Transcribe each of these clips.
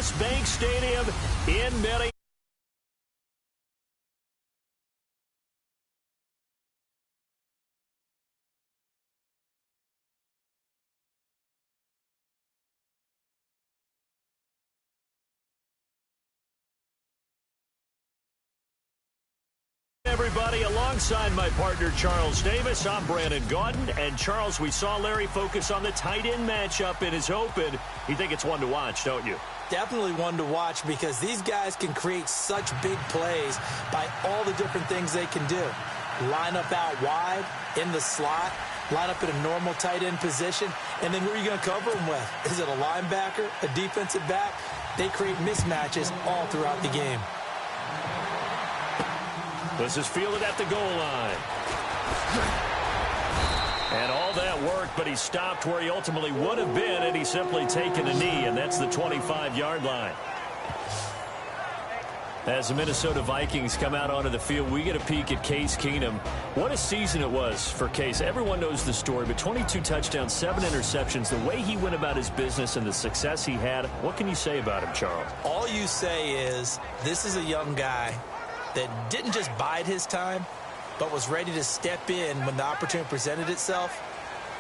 U.S. Bank Stadium in Minneapolis. Everybody, alongside my partner Charles Davis, I'm Brandon Gaudin. And Charles, we saw Larry focus on the tight end matchup in his open. You think it's one to watch, don't you? Definitely one to watch because these guys can create such big plays by all the different things they can do. Line up out wide, in the slot, line up in a normal tight end position, and then who are you going to cover them with? Is it a linebacker, a defensive back? They create mismatches all throughout the game. This is fielded at the goal line. And all that worked, but he stopped where he ultimately would have been, and he's simply taken a knee, and that's the 25-yard line. As the Minnesota Vikings come out onto the field, we get a peek at Case Keenum. What a season it was for Case. Everyone knows the story, but 22 touchdowns, 7 interceptions, the way he went about his business and the success he had, what can you say about him, Charles? All you say is this is a young guy that didn't just bide his time, but was ready to step in when the opportunity presented itself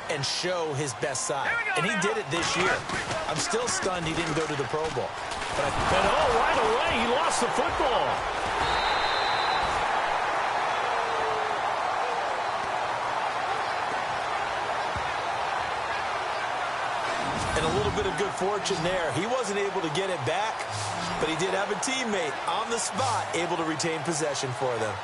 and show his best side. And he did it this year. I'm still stunned he didn't go to the Pro Bowl. Right away, he lost the football. And a little bit of good fortune there. He wasn't able to get it back, but he did have a teammate on the spot able to retain possession for them.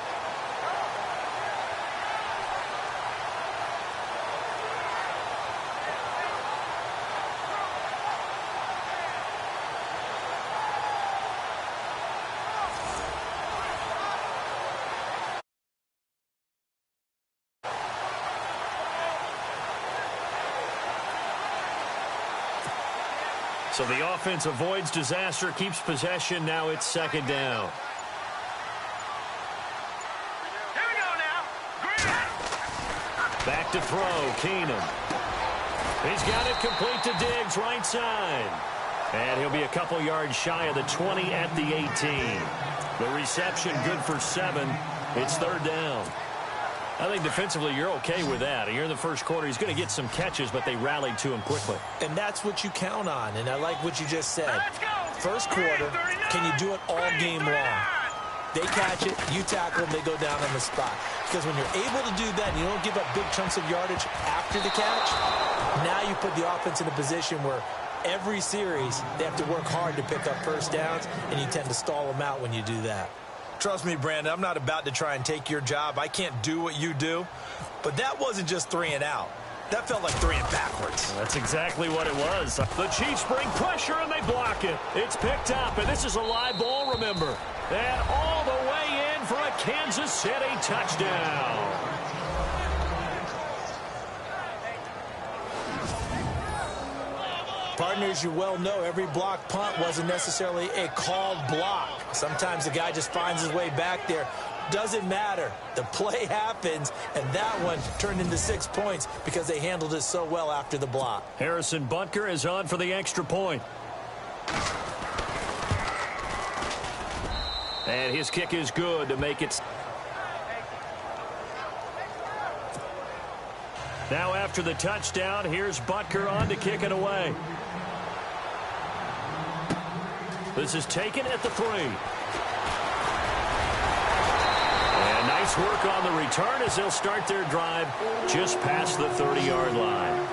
So the offense avoids disaster, keeps possession. Now it's second down. Here we go now. Back to throw, Keenum. He's got it complete to Diggs, right side. And he'll be a couple yards shy of the 20 at the 18. The reception good for 7. It's third down. I think defensively you're okay with that. Here in the first quarter, he's going to get some catches, but they rallied to him quickly. And that's what you count on, and I like what you just said. First quarter, can you do it all game long? They catch it, you tackle them, they go down on the spot. Because when you're able to do that and you don't give up big chunks of yardage after the catch, now you put the offense in a position where every series they have to work hard to pick up first downs, and you tend to stall them out when you do that. Trust me, Brandon, I'm not about to try and take your job. I can't do what you do. But that wasn't just 3 and out. That felt like 3 and backwards. That's exactly what it was. The Chiefs bring pressure, and they block it. It's picked up, and this is a live ball, remember. And all the way in for a Kansas City touchdown. Partners, you well know every block punt wasn't necessarily a called block. Sometimes the guy just finds his way back there. Doesn't matter. The play happens, and that one turned into 6 points because they handled it so well after the block. Harrison Butker is on for the extra point. And his kick is good to make it. Now after the touchdown, here's Butker on to kick it away. This is taken at the 3. And nice work on the return as they'll start their drive just past the 30-yard line.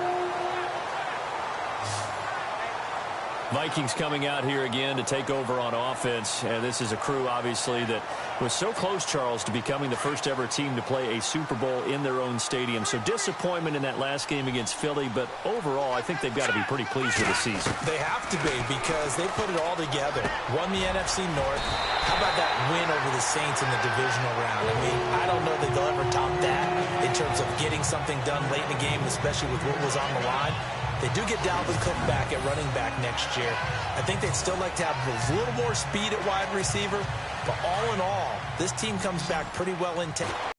Vikings coming out here again to take over on offense. And this is a crew, obviously, that was so close, Charles, to becoming the first ever team to play a Super Bowl in their own stadium. So disappointment in that last game against Philly, but overall, I think they've got to be pretty pleased with the season. They have to be because they put it all together. Won the NFC North. How about that win over the Saints in the divisional round? I mean, I don't know that they'll ever top that in terms of getting something done late in the game, especially with what was on the line. They do get Dalvin Cook back at running back next year. I think they'd still like to have a little more speed at wide receiver. But all in all, this team comes back pretty well intact.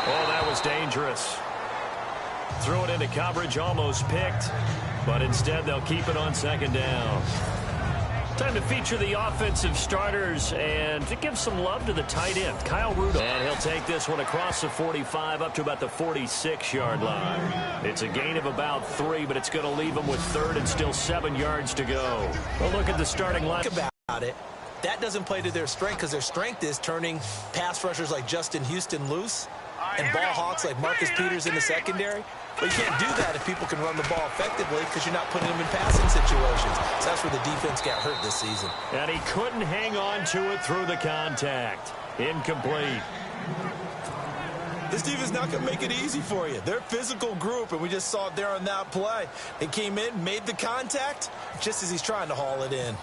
Oh, that was dangerous. Threw it into coverage, almost picked. But instead, they'll keep it on second down. Time to feature the offensive starters and to give some love to the tight end, Kyle Rudolph. And he'll take this one across the 45 up to about the 46-yard line. It's a gain of about 3, but it's going to leave him with third and still 7 yards to go. We'll look at the starting line. Think about it. That doesn't play to their strength because their strength is turning pass rushers like Justin Houston loose and ball hawks like Marcus Peters in the secondary. But you can't do that if people can run the ball effectively because you're not putting them in passing situations. So that's where the defense got hurt this season. And he couldn't hang on to it through the contact. Incomplete. This defense is not going to make it easy for you. They're a physical group, and we just saw it there on that play. They came in, made the contact, just as he's trying to haul it in.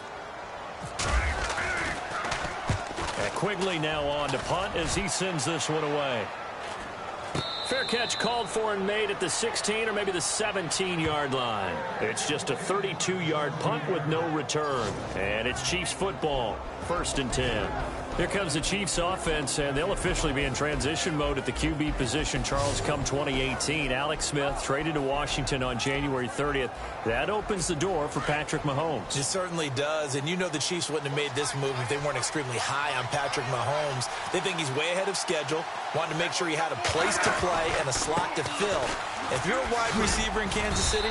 And Quigley now on to punt as he sends this one away. Fair catch called for and made at the 16 or maybe the 17-yard line. It's just a 32-yard punt with no return. And it's Chiefs football, 1st and 10. Here comes the Chiefs offense, and they'll officially be in transition mode at the QB position, Charles, come 2018. Alex Smith traded to Washington on January 30th. That opens the door for Patrick Mahomes. It certainly does, and you know the Chiefs wouldn't have made this move if they weren't extremely high on Patrick Mahomes. They think he's way ahead of schedule, wanted to make sure he had a place to play and a slot to fill. If you're a wide receiver in Kansas City,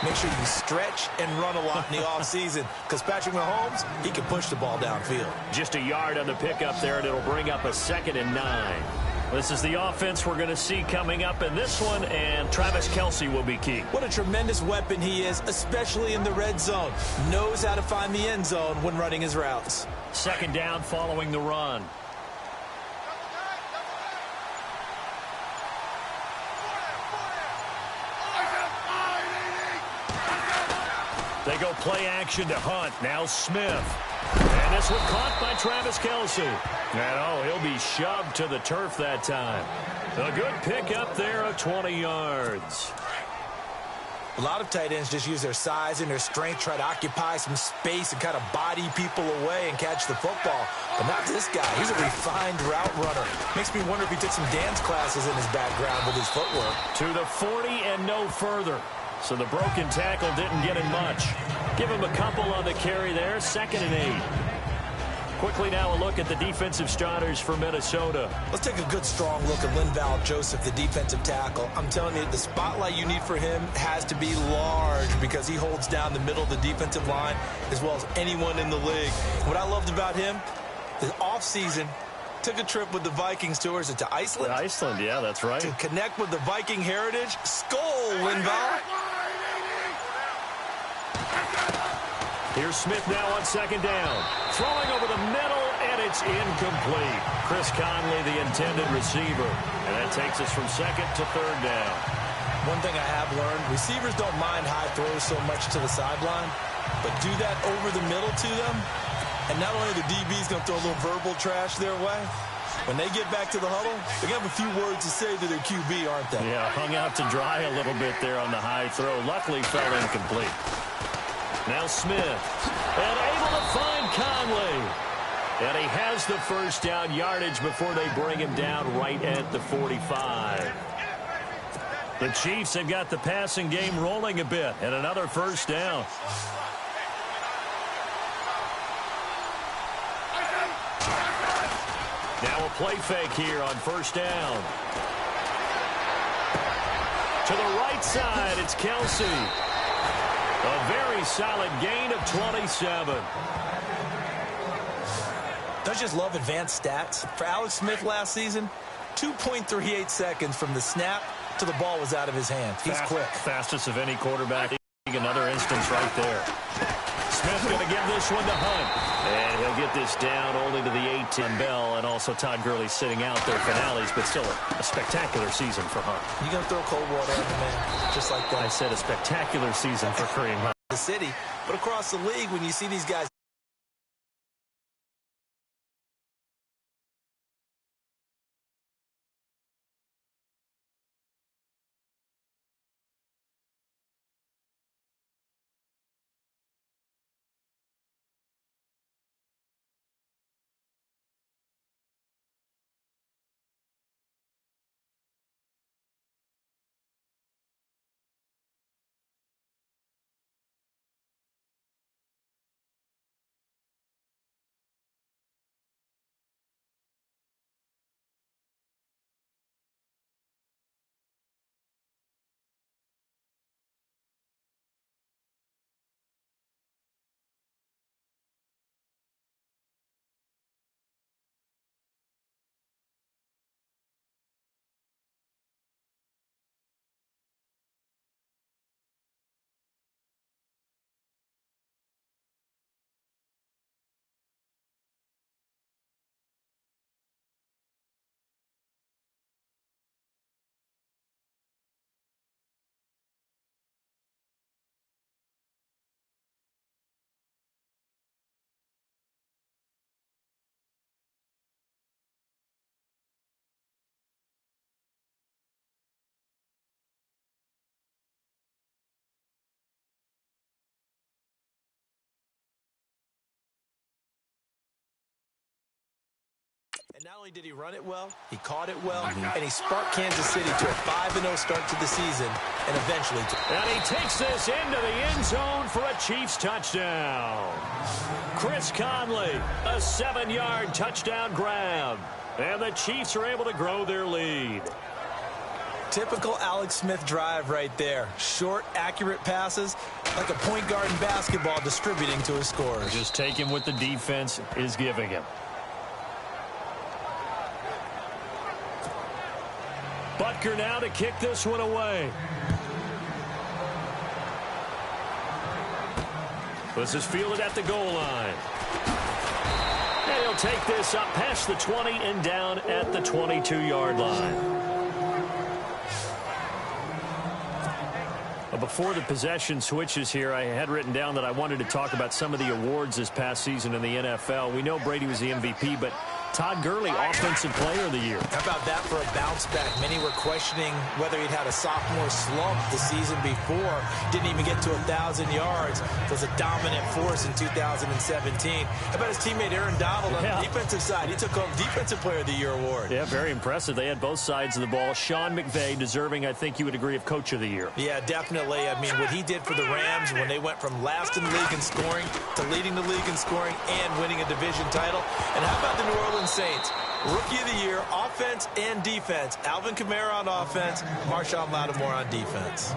make sure you stretch and run a lot in the offseason because Patrick Mahomes, he can push the ball downfield. Just a yard on the pickup there, and it'll bring up a 2nd and 9. This is the offense we're going to see coming up in this one, and Travis Kelce will be key. What a tremendous weapon he is, especially in the red zone. Knows how to find the end zone when running his routes. 2nd down following the run. They go play action to Hunt. Now Smith. And this one caught by Travis Kelce. And, oh, he'll be shoved to the turf that time. A good pickup there of 20 yards. A lot of tight ends just use their size and their strength, try to occupy some space and kind of body people away and catch the football. But not this guy. He's a refined route runner. Makes me wonder if he took some dance classes in his background with his footwork. To the 40 and no further. So the broken tackle didn't get him much. Give him a couple on the carry there, 2nd and 8. Quickly now a look at the defensive starters for Minnesota. Let's take a good, strong look at Linval Joseph, the defensive tackle. I'm telling you, the spotlight you need for him has to be large because he holds down the middle of the defensive line as well as anyone in the league. What I loved about him, the offseason, took a trip with the Vikings to, or is it to Iceland? Iceland, yeah, that's right. To connect with the Viking heritage. Skol, Linval. Here's Smith now on 2nd down. Throwing over the middle, and it's incomplete. Chris Conley, the intended receiver. And that takes us from 2nd to 3rd down. One thing I have learned, receivers don't mind high throws so much to the sideline, but do that over the middle to them, and not only the DB's going to throw a little verbal trash their way, when they get back to the huddle, they're going to have a few words to say to their QB, aren't they? Yeah, hung out to dry a little bit there on the high throw. Luckily fell incomplete. Now Smith, and able to find Conley. And he has the 1st down yardage before they bring him down right at the 45. The Chiefs have got the passing game rolling a bit, and another 1st down. Now a play fake here on 1st down. To the right side, it's Kelce. A very solid gain of 27. Don't you just love advanced stats? For Alex Smith last season, 2.38 seconds from the snap to the ball was out of his hands. He's quick. Fastest of any quarterback. Another instance right there. Smith going to give this one to Hunt. And he'll get this down only to the 18. Bell and also Todd Gurley sitting out their finales, but still a spectacular season for Hunt. You going to throw cold water on the man just like that? I said a spectacular season for Kareem Hunt. The city, but across the league, when you see these guys Not only did he run it well, he caught it well, and he sparked Kansas City to a 5-0 start to the season, and eventually... And he takes this into the end zone for a Chiefs touchdown. Chris Conley, a 7-yard touchdown grab. And the Chiefs are able to grow their lead. Typical Alex Smith drive right there. Short, accurate passes, like a point guard in basketball distributing to his scorers. Just taking what the defense is giving him. Butker now to kick this one away. This is fielded at the goal line. And he'll take this up past the 20 and down at the 22-yard line. Before the possession switches here, I had written down that I wanted to talk about some of the awards this past season in the NFL. We know Brady was the MVP, but Todd Gurley, Offensive Player of the Year. How about that for a bounce back? Many were questioning whether he'd had a sophomore slump the season before. Didn't even get to 1,000 yards. Was a dominant force in 2017. How about his teammate Aaron Donald on the defensive side? He took home Defensive Player of the Year award. Yeah, very impressive. They had both sides of the ball. Sean McVay deserving, I think you would agree, of Coach of the Year. Yeah, definitely. I mean, what he did for the Rams when they went from last in the league in scoring to leading the league in scoring and winning a division title. And how about the New Orleans Saints? Rookie of the Year, offense and defense. Alvin Kamara on offense, Marshawn Lattimore on defense.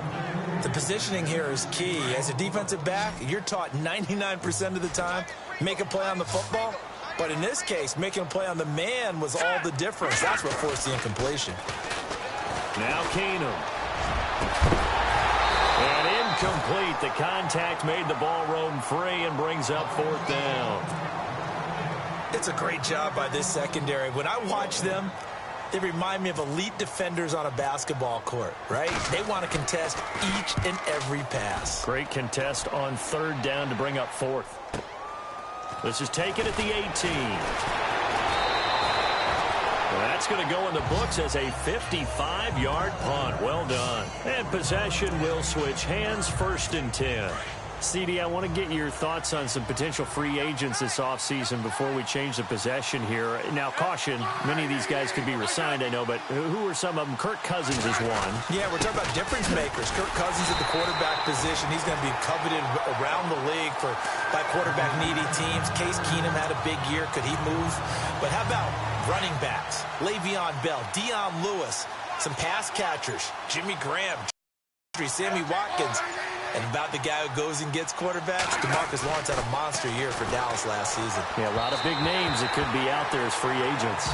The positioning here is key. As a defensive back, you're taught 99% of the time, make a play on the football. But in this case, making a play on the man was all the difference. That's what forced the incompletion. Now Keenum. And incomplete. The contact made the ball roam free and brings up 4th down. It's a great job by this secondary. When I watch them, they remind me of elite defenders on a basketball court, right? They want to contest each and every pass. Great contest on 3rd down to bring up 4th. This is taken at the 18. Well, that's going to go in the books as a 55-yard punt. Well done. And possession will switch hands, 1st and 10. CD, I want to get your thoughts on some potential free agents this offseason before we change the possession here. Now, caution, many of these guys could be re-signed, I know, but who are some of them? Kirk Cousins is one. Yeah, we're talking about difference makers. Kirk Cousins at the quarterback position. He's going to be coveted around the league by quarterback-needy teams. Case Keenum had a big year. Could he move? But how about running backs? Le'Veon Bell, Dion Lewis, some pass catchers, Jimmy Graham, Sammy Watkins. And about the guy who goes and gets quarterbacks, DeMarcus Lawrence had a monster year for Dallas last season. Yeah, a lot of big names that could be out there as free agents.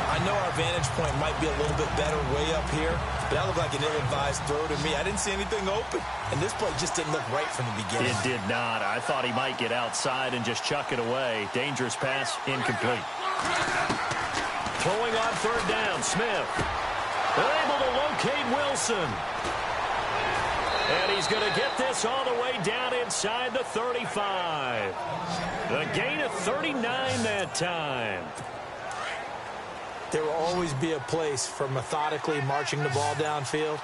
I know our vantage point might be a little bit better way up here, but that looked like an ill-advised throw to me. I didn't see anything open, and this play just didn't look right from the beginning. It did not. I thought he might get outside and just chuck it away. Dangerous pass, incomplete. Throwing on 3rd down, Smith. They're able to locate Wilson. And he's going to get this all the way down inside the 35. The gain of 39 that time. There will always be a place for methodically marching the ball downfield.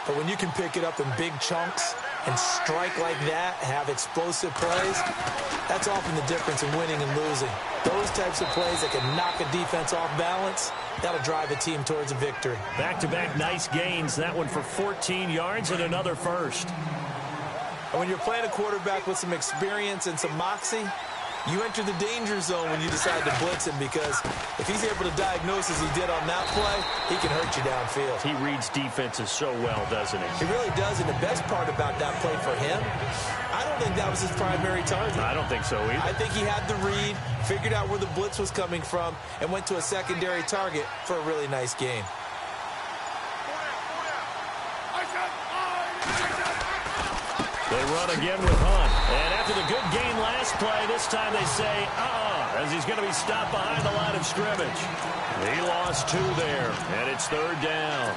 But when you can pick it up in big chunks and strike like that, have explosive plays, that's often the difference in winning and losing. Those types of plays that can knock a defense off balance, that'll drive a team towards a victory. Back-to-back nice gains. That one for 14 yards and another first. And when you're playing a quarterback with some experience and some moxie, you enter the danger zone when you decide to blitz him, because if he's able to diagnose as he did on that play, he can hurt you downfield. He reads defenses so well, doesn't he? He really does, and the best part about that play for him, I don't think that was his primary target. I don't think so either. I think he had the read, figured out where the blitz was coming from, and went to a secondary target for a really nice game. They run again with Hunt. And after the good gain last play, this time they say, as he's going to be stopped behind the line of scrimmage. He lost 2 there, and it's 3rd down.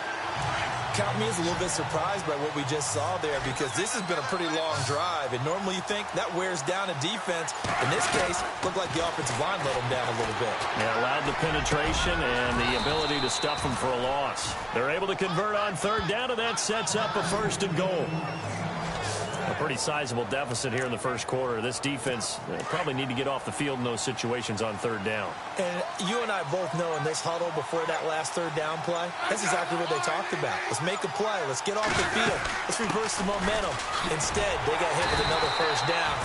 Count me as a little bit surprised by what we just saw there, because this has been a pretty long drive, and normally you think that wears down a defense. In this case, looked like the offensive line let them down a little bit. Yeah, allowed the penetration and the ability to stuff them for a loss. They're able to convert on 3rd down, and that sets up a 1st and goal. Pretty sizable deficit here in the first quarter. This defense probably need to get off the field in those situations on third down. And you and I both know in this huddle before that last third down play, that's exactly what they talked about. Let's make a play. Let's get off the field. Let's reverse the momentum. Instead, they got hit with another first down.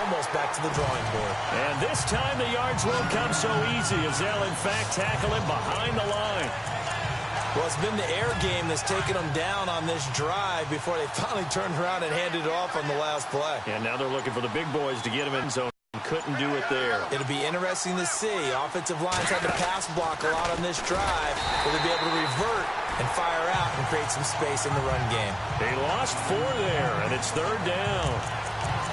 Almost back to the drawing board. And this time the yards won't come so easy as they'll, in fact, tackle him behind the line. Well, it's been the air game that's taken them down on this drive before they finally turned around and handed it off on the last play. And now they're looking for the big boys to get him in zone. Couldn't do it there. It'll be interesting to see. Offensive lines had to pass block a lot on this drive. Will they be able to revert and fire out and create some space in the run game? They lost 4 there, and it's third down.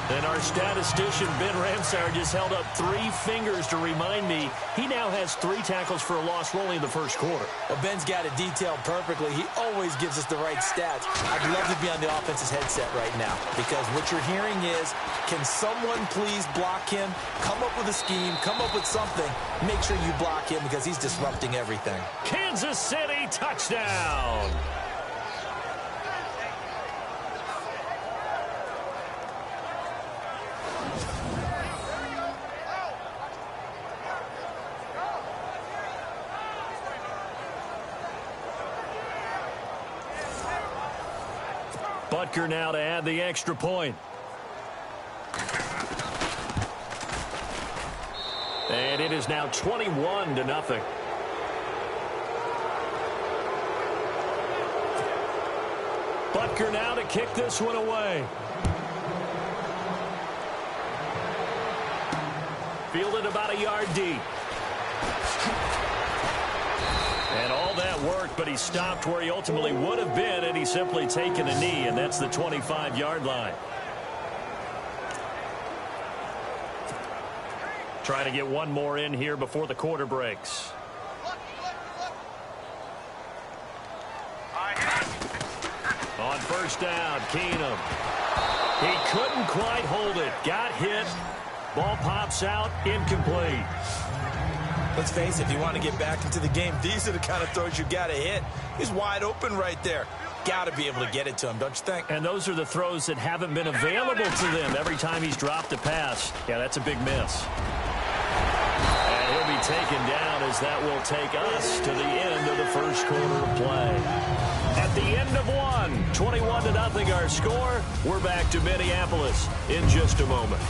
And our statistician, Ben Ramsauer, just held up 3 fingers to remind me he now has 3 tackles for a loss only in the first quarter. Well, Ben's got it detailed perfectly. He always gives us the right stats. I'd love to be on the offense's headset right now because what you're hearing is, can someone please block him? Come up with a scheme. Come up with something. Make sure you block him because he's disrupting everything. Kansas City touchdown. Butker now to add the extra point. And it is now 21-0. Butker now to kick this one away. Fielded about a yard deep. And all that worked, but he stopped where he ultimately would have been, and he's simply taken a knee, and that's the 25-yard line. Trying to get one more in here before the quarter breaks. On first down, Keenum. He couldn't quite hold it. Got hit. Ball pops out, incomplete. Let's face it, if you want to get back into the game, these are the kind of throws you got to hit. He's wide open right there. Got to be able to get it to him, don't you think? And those are the throws that haven't been available to them every time he's dropped a pass. Yeah, that's a big miss. And he'll be taken down as that will take us to the end of the first quarter of play. At the end of one, 21-0 our score. We're back to Minneapolis in just a moment.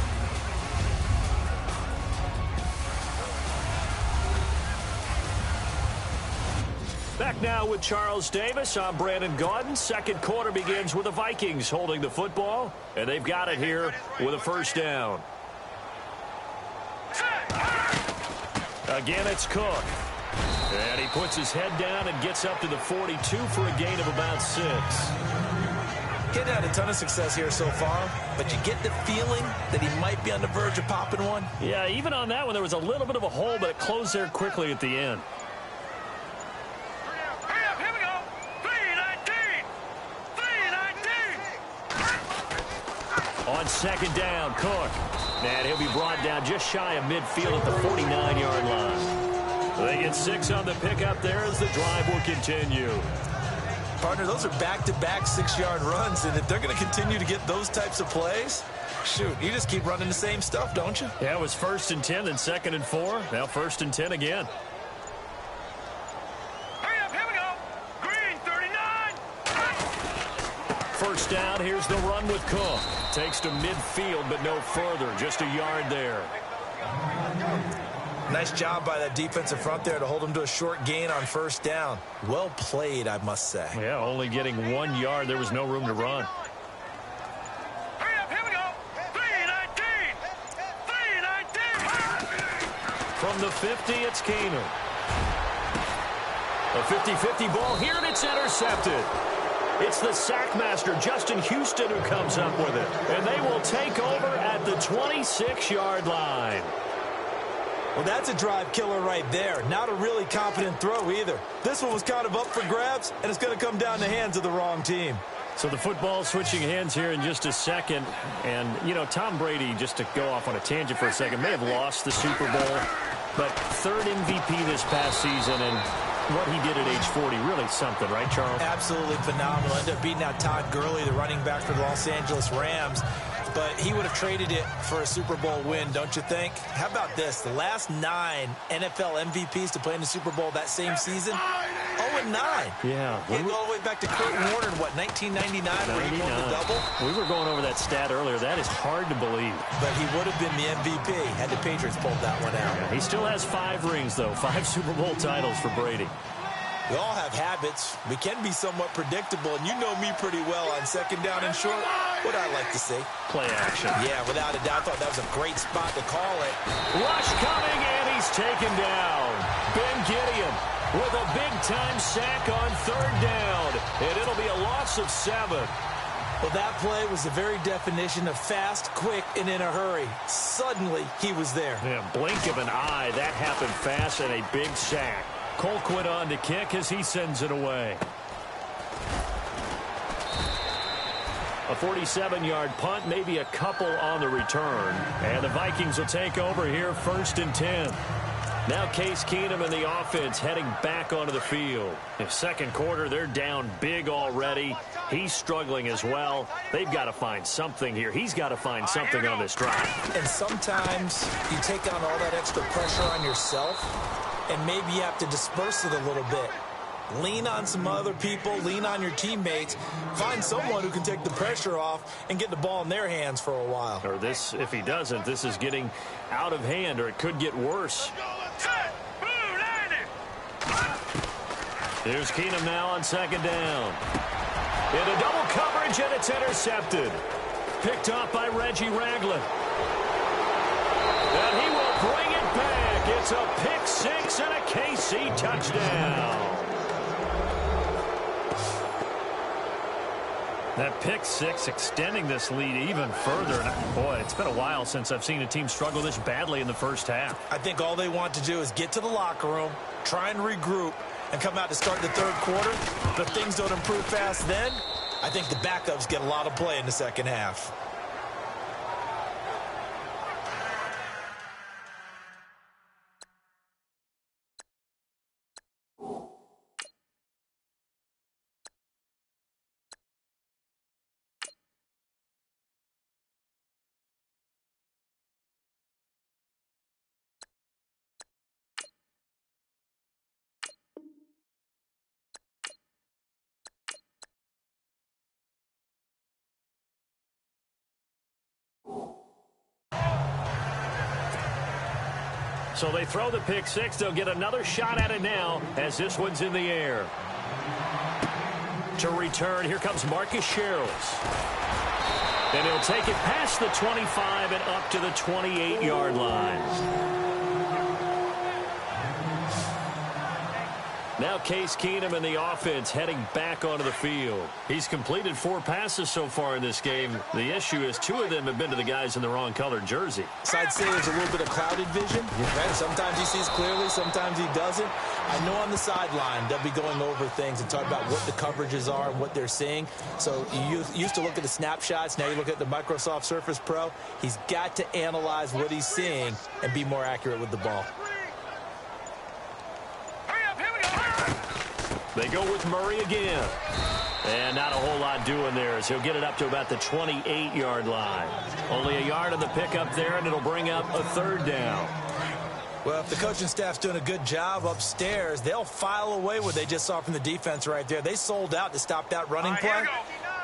Back now with Charles Davis. I'm Brandon Gaudin. Second quarter begins with the Vikings holding the football, and they've got it here with a first down. Again, it's Cook. And he puts his head down and gets up to the 42 for a gain of about 6. He's had a ton of success here so far, but you get the feeling that he might be on the verge of popping one. Yeah, even on that one, there was a little bit of a hole, but it closed there quickly at the end. On second down, Cook. And he'll be brought down just shy of midfield at the 49-yard line. They get 6 on the pickup there as the drive will continue. Partner, those are back-to-back 6-yard runs, and if they're going to continue to get those types of plays, shoot, you just keep running the same stuff, don't you? Yeah, it was 1st and 10, then 2nd and 4. Now 1st and 10 again. First down, here's the run with Cook. Takes to midfield, but no further. Just a yard there. Nice job by that defensive front there to hold him to a short gain on first down. Well played, I must say. Yeah, only getting 1 yard. There was no room to run. Here we go. 3-19. 3-19. From the 50, it's Keenum. A 50-50 ball here, and it's intercepted. It's the sack master, Justin Houston, who comes up with it. And they will take over at the 26-yard line. Well, that's a drive killer right there. Not a really confident throw either. This one was kind of up for grabs, and it's going to come down the hands of the wrong team. So the football switching hands here in just a second. And, you know, Tom Brady, just to go off on a tangent for a second, may have lost the Super Bowl. But 3rd MVP this past season, and what he did at age 40, really something, right, Charles? Absolutely phenomenal. Ended up beating out Todd Gurley, the running back for the Los Angeles Rams. he would have traded it for a Super Bowl win, don't you think? How about this? The last 9 NFL MVPs to play in the Super Bowl that same season, 0-9. Yeah. He go all the way back to Kurt Warner in, what, 1999, where he won the double? We were going over that stat earlier. That is hard to believe. But he would have been the MVP had the Patriots pulled that one out. Yeah, he still has 5 rings, though. 5 Super Bowl titles for Brady. We all have habits. We can be somewhat predictable, and you know me pretty well on second down and short. What I like to see. Play action. Yeah, without a doubt. I thought that was a great spot to call it. Rush coming, and he's taken down. Ben Gideon with a big-time sack on 3rd down, and it'll be a loss of 7. Well, that play was the very definition of fast, quick, and in a hurry. Suddenly, he was there. Yeah, blink of an eye. That happened fast, and a big sack. Colquitt on to kick as he sends it away. A 47-yard punt, maybe a couple on the return. And the Vikings will take over here, 1st and 10. Now Case Keenum and the offense heading back onto the field. In second quarter, they're down big already. He's struggling as well. They've got to find something here. He's got to find something on this drive. And sometimes you take on all that extra pressure on yourself, and maybe you have to disperse it a little bit. Lean on some other people. Lean on your teammates. Find someone who can take the pressure off and get the ball in their hands for a while. Or this, if he doesn't, this is getting out of hand, or it could get worse. Here's Keenum now on 2nd down. Into double coverage, and it's intercepted. Picked off by Reggie Ragland. And he will bring it back. It's a pick 6 and a KC touchdown. That pick 6 extending this lead even further. And boy, it's been a while since I've seen a team struggle this badly in the first half. I think all they want to do is get to the locker room, try and regroup, and come out to start the 3rd quarter. But things don't improve fast then. I think the backups get a lot of play in the second half. So they throw the pick 6. They'll get another shot at it now as this one's in the air. To return, here comes Marcus Sherrills. And he'll take it past the 25 and up to the 28-yard line. Now Case Keenum and the offense heading back onto the field. He's completed 4 passes so far in this game. The issue is 2 of them have been to the guys in the wrong colored jersey. So I'd say there's a little bit of clouded vision. Right? Sometimes he sees clearly, sometimes he doesn't. I know on the sideline they'll be going over things and talk about what the coverages are and what they're seeing. So you used to look at the snapshots. Now you look at the Microsoft Surface Pro. He's got to analyze what he's seeing and be more accurate with the ball. They go with Murray again. And not a whole lot doing there as he'll get it up to about the 28-yard line. Only a yard on the pickup there, and it'll bring up a 3rd down. Well, if the coaching staff's doing a good job upstairs, they'll file away what they just saw from the defense right there. They sold out to stop that running play.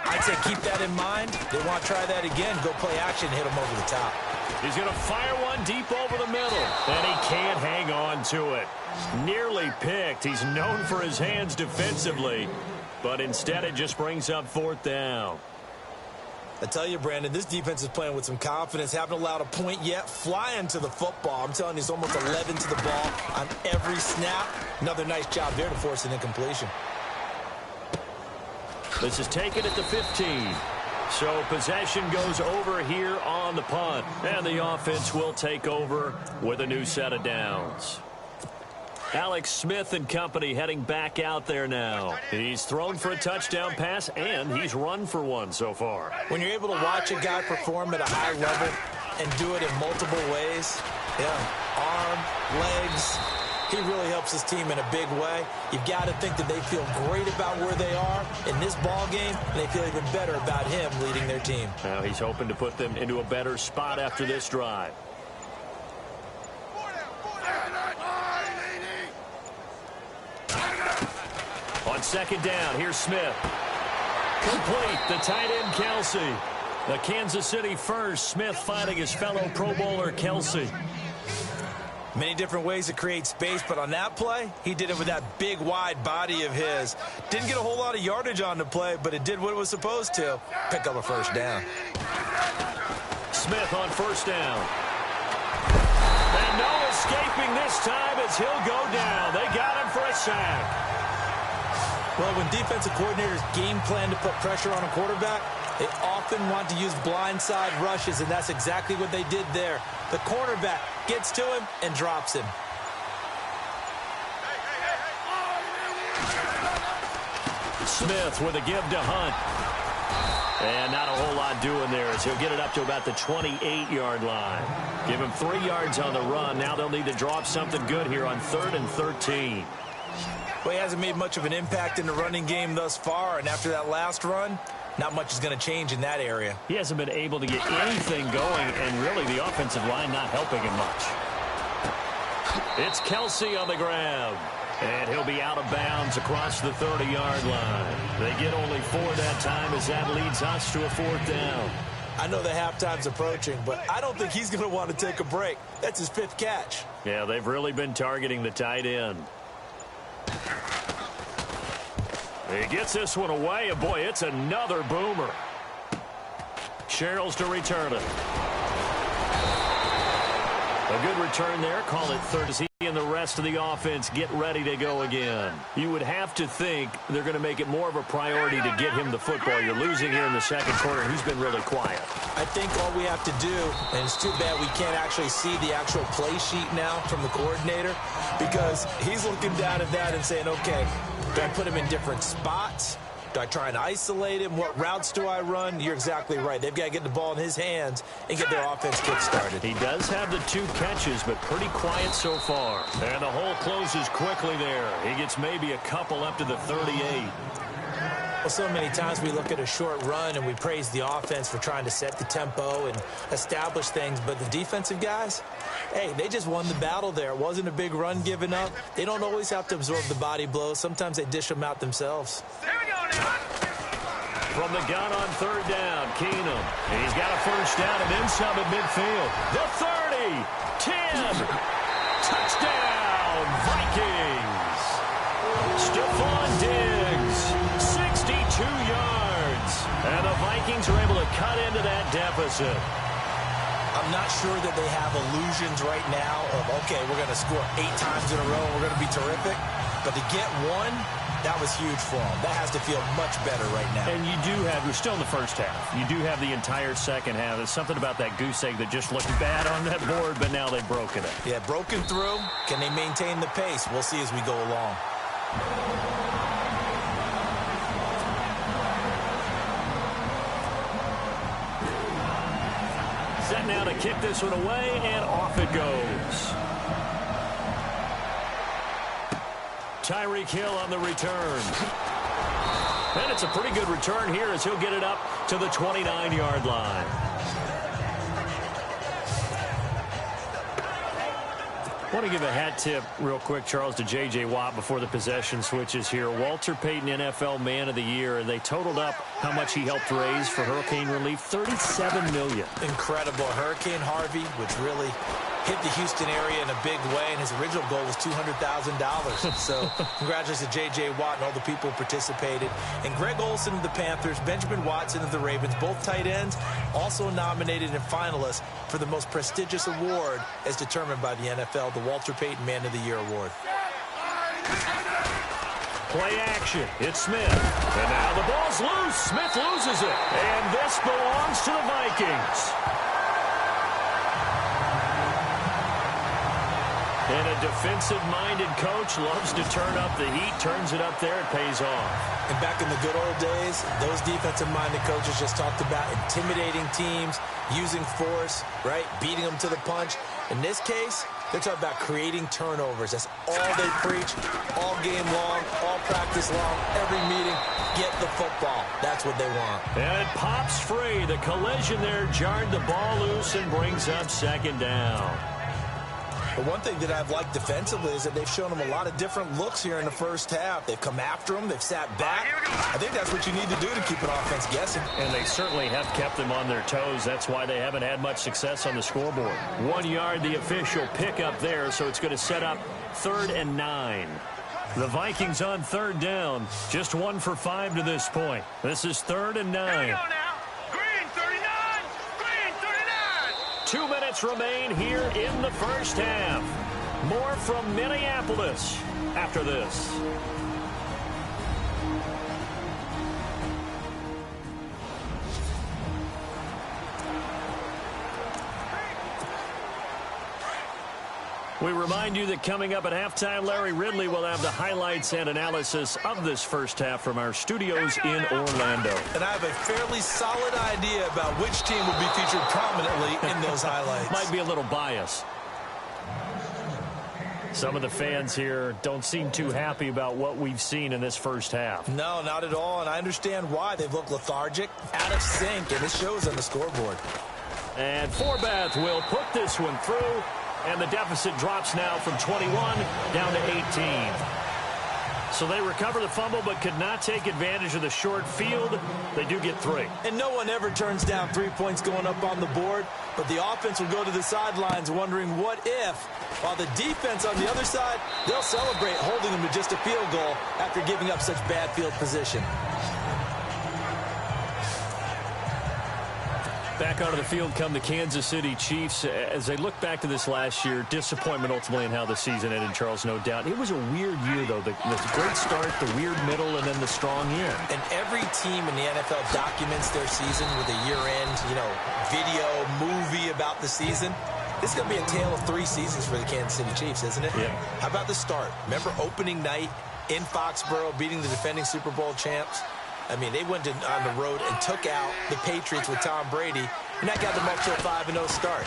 I'd say keep that in mind. They want to try that again. Go play action, hit them over the top. He's going to fire one deep over the middle, and he can't hang on to it. Nearly picked. He's known for his hands defensively, but instead it just brings up 4th down. I tell you, Brandon, this defense is playing with some confidence. Haven't allowed a point yet. Flying to the football. I'm telling you, it's almost 11 to the ball on every snap. Another nice job there to force an incompletion. This is taken at the 15. So possession goes over here on the punt. And the offense will take over with a new set of downs. Alex Smith and company heading back out there now. He's thrown for a touchdown pass, and he's run for one so far. When you're able to watch a guy perform at a high level and do it in multiple ways, yeah, arm, legs, He really helps his team in a big way. You've got to think that they feel great about where they are in this ball game, and they feel even better about him leading their team. Now he's hoping to put them into a better spot after this drive. On second down, here's Smith. Complete, the tight end, Kelce. The Kansas City first, Smith finding his fellow Pro Bowler, Kelce. Many different ways to create space, but on that play, he did it with that big, wide body of his. Didn't get a whole lot of yardage on the play, but it did what it was supposed to. Pick up a first down. Smith on first down. And no escaping this time as he'll go down. They got him for a sack. Well, when defensive coordinators game plan to put pressure on a quarterback, they often want to use blindside rushes, and that's exactly what they did there. The cornerback gets to him and drops him. Smith with a give to Hunt. And not a whole lot doing there as he'll get it up to about the 28-yard line. Give him 3 yards on the run. Now they'll need to drop something good here on 3rd and 13. Well, he hasn't made much of an impact in the running game thus far, and after that last run, not much is going to change in that area. He hasn't been able to get anything going, and really the offensive line not helping him much. It's Kelce on the grab, and he'll be out of bounds across the 30-yard line. They get only 4 that time as that leads us to a 4th down. I know the halftime's approaching, but I don't think he's going to want to take a break. That's his 5th catch. Yeah, they've really been targeting the tight end. He gets this one away, and boy, it's another boomer. Sherrills to return it. A good return there. Call it 3rd as he and the rest of the offense get ready to go again. You would have to think they're going to make it more of a priority to get him the football. You're losing here in the second quarter. He's been really quiet. I think all we have to do, and it's too bad we can't actually see the actual play sheet now from the coordinator, because he's looking down at that and saying, okay, do I put him in different spots? Do I try and isolate him? What routes do I run? You're exactly right. They've got to get the ball in his hands and get their offense kick-started. He does have the 2 catches, but pretty quiet so far. And the hole closes quickly there. He gets maybe a couple up to the 38. Well, so many times we look at a short run and we praise the offense for trying to set the tempo and establish things, but the defensive guys, hey, they just won the battle there. It wasn't a big run given up. They don't always have to absorb the body blows. Sometimes they dish them out themselves. There we go now. From the gun on 3rd down, Keenum. He's got a first down and then some at midfield. The 30, 10, touchdown, Vikings. Stephon Diggs. 62 yards. And the Vikings are able to cut into that deficit. I'm not sure that they have illusions right now of, okay, we're going to score 8 times in a row. We're going to be terrific. But to get one, that was huge for them. That has to feel much better right now. And you do have, you're still in the first half. You do have the entire second half. There's something about that goose egg that just looked bad on that board, but now they've broken it. Yeah, broken through. Can they maintain the pace? We'll see as we go along. Set now to kick this one away, and off it goes. Tyreek Hill on the return. And it's a pretty good return here as he'll get it up to the 29-yard line. I want to give a hat tip real quick, Charles, to J.J. Watt before the possession switches here. Walter Payton, NFL Man of the Year, and they totaled up how much he helped raise for hurricane relief, $37 million. Incredible. Hurricane Harvey, which really hit the Houston area in a big way, and his original goal was $200,000. So congratulations to J.J. Watt and all the people who participated. And Greg Olsen of the Panthers, Benjamin Watson of the Ravens, both tight ends, also nominated and finalists for the most prestigious award as determined by the NFL, the Walter Payton Man of the Year Award. Play action. It's Smith. And now the ball's loose. Smith loses it. And this belongs to the Vikings. And a defensive-minded coach loves to turn up the heat, turns it up there, it pays off. And back in the good old days, those defensive-minded coaches just talked about intimidating teams, using force, right, beating them to the punch. In this case, They're talking about creating turnovers. That's all they preach, all game long, all practice long, every meeting. Get the football. That's what they want. And it pops free. The collision there jarred the ball loose and brings up second down. The one thing that I've liked defensively is that they've shown them a lot of different looks here in the first half. They've come after them. They've sat back. I think that's what you need to do to keep an offense guessing. And they certainly have kept them on their toes. That's why they haven't had much success on the scoreboard. 1 yard, the official pickup there, so it's going to set up 3rd and 9. The Vikings on 3rd down. Just 1 for 5 to this point. This is 3rd and 9. 2 minutes remain here in the first half. More from Minneapolis after this. We remind you that coming up at halftime, Larry Ridley will have the highlights and analysis of this first half from our studios in Orlando. And I have a fairly solid idea about which team will be featured prominently in those highlights. Might be a little bias. Some of the fans here don't seem too happy about what we've seen in this first half. No, not at all, and I understand why. They've looked lethargic, out of sync, and it shows on the scoreboard. And Forbath will put this one through. And the deficit drops now from 21 down to 18. So they recover the fumble but could not take advantage of the short field. They do get 3. And no one ever turns down 3 points going up on the board. But the offense will go to the sidelines wondering what if. While the defense on the other side, they'll celebrate holding them to just a field goal after giving up such bad field position. Back onto the field come the Kansas City Chiefs. As they look back to this last year, disappointment ultimately in how the season ended, Charles, no doubt. It was a weird year, though. The great start, the weird middle, and then the strong end. And every team in the NFL documents their season with a year-end, video, movie about the season. This is going to be a tale of 3 seasons for the Kansas City Chiefs, isn't it? Yeah. How about the start? Remember opening night in Foxborough, beating the defending Super Bowl champs? I mean, they went on the road and took out the Patriots with Tom Brady, and that got them up to a 5-0 start.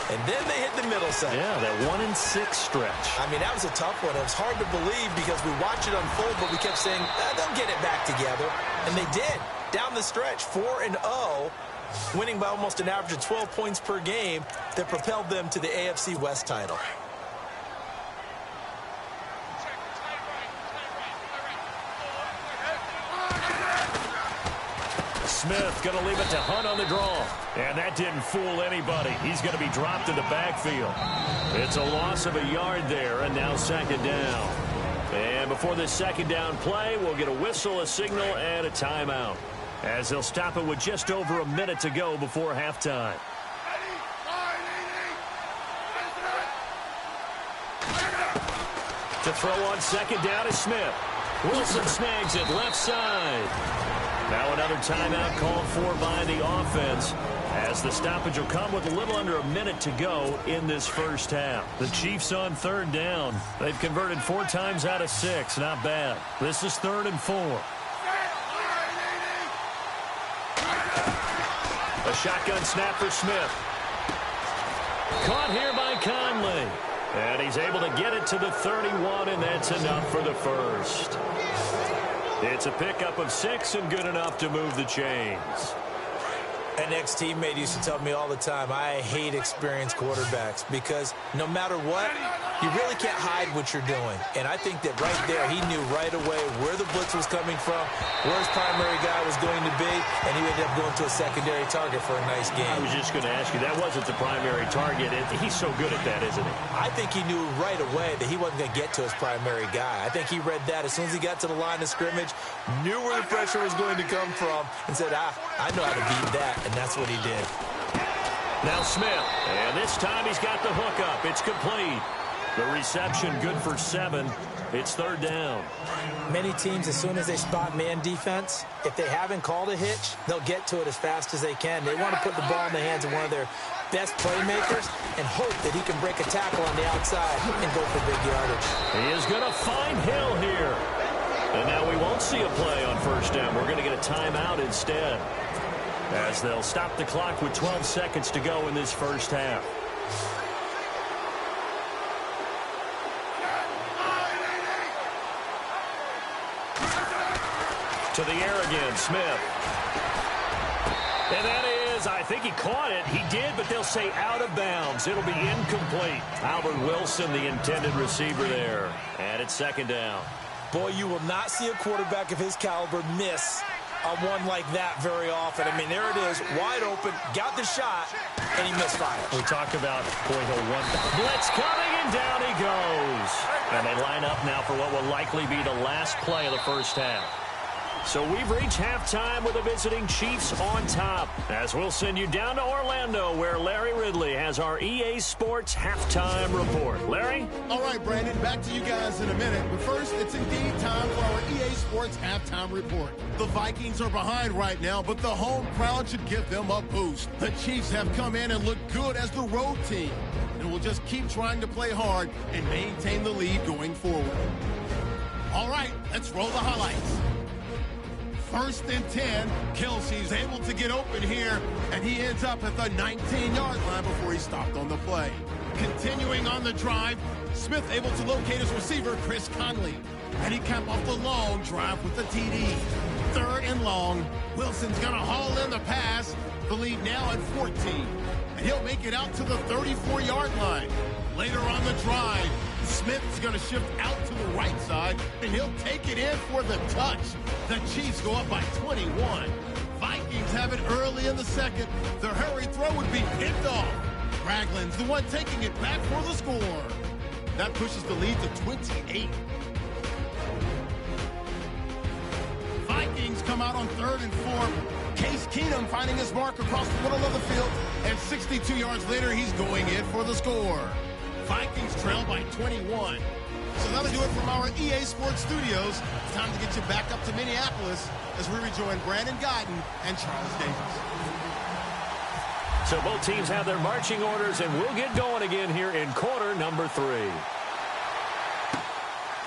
And then they hit the middle section. Yeah, that 1-6 stretch. I mean, that was a tough one. It was hard to believe because we watched it unfold, but we kept saying, they'll get it back together. And they did. Down the stretch, 4-0, winning by almost an average of 12 points per game that propelled them to the AFC West title. Smith going to leave it to Hunt on the draw. And that didn't fool anybody. He's going to be dropped in the backfield. It's a loss of a yard there, and now 2nd down. And before this 2nd down play, we'll get a whistle, a signal, and a timeout, as they'll stop it with just over a minute to go before halftime. To throw on 2nd down is Smith. Wilson snags it left side. Now another timeout called for by the offense, as the stoppage will come with a little under a minute to go in this first half. The Chiefs on 3rd down. They've converted 4 times out of 6. Not bad. This is 3rd and 4. A shotgun snap for Smith. Caught here by Conley. And he's able to get it to the 31, and that's enough for the first. It's a pickup of 6 and good enough to move the chains. An ex-teammate used to tell me all the time, I hate experienced quarterbacks because no matter what, you really can't hide what you're doing. And I think that right there, he knew right away where the blitz was coming from, where his primary guy was going to be, and he ended up going to a secondary target for a nice game. I was just going to ask you, that wasn't the primary target. He's so good at that, isn't he? I think he knew right away that he wasn't going to get to his primary guy. I think he read that as soon as he got to the line of scrimmage, knew where the pressure was going to come from, and said, I know how to beat that. And that's what he did. Now Smith, and this time he's got the hook up. It's complete. The reception good for 7. It's 3rd down. Many teams, as soon as they spot man defense, if they haven't called a hitch, they'll get to it as fast as they can. They want to put the ball in the hands of one of their best playmakers and hope that he can break a tackle on the outside and go for big yardage. He is going to find Hill here. And now we won't see a play on 1st down. We're going to get a timeout instead, as they'll stop the clock with 12 seconds to go in this first half. To the air again, Smith. And that is, I think he caught it. He did, but they'll say out of bounds. It'll be incomplete. Albert Wilson, the intended receiver there. And it's second down. Boy, you will not see a quarterback of his caliber miss on one like that very often. I mean, there it is, wide open, got the shot, and he misfires. We talk about, boy, he'll run. Blitz coming, and down he goes. And they line up now for what will likely be the last play of the first half. So we've reached halftime with the visiting Chiefs on top. As we'll send you down to Orlando, where Larry Ridley has our EA Sports halftime report. Larry? All right, Brandon, back to you guys in a minute. But first, it's indeed time for our EA Sports halftime report. The Vikings are behind right now, but the home crowd should give them a boost. The Chiefs have come in and look good as the road team, and will just keep trying to play hard and maintain the lead going forward. All right, let's roll the highlights. First and 10, Kelsey's able to get open here, and he ends up at the 19-yard line before he stopped on the play. Continuing on the drive, Smith able to locate his receiver, Chris Conley, and he capped off the long drive with the TD. Third and long, Wilson's going to haul in the pass, the lead now at 14, and he'll make it out to the 34-yard line. Later on the drive, Smith's going to shift out to the right side, and he'll take it in for the touch. The Chiefs go up by 21. Vikings have it early in the second. The hurry throw would be picked off. Ragland's the one taking it back for the score. That pushes the lead to 28. Vikings come out on 3rd and 4. Case Keenum finding his mark across the middle of the field, and 62 yards later, he's going in for the score. Vikings trail by 21. So that'll do it from our EA Sports Studios. It's time to get you back up to Minneapolis as we rejoin Brandon Guyton and Charles Davis. So both teams have their marching orders, and we'll get going again here in quarter number 3.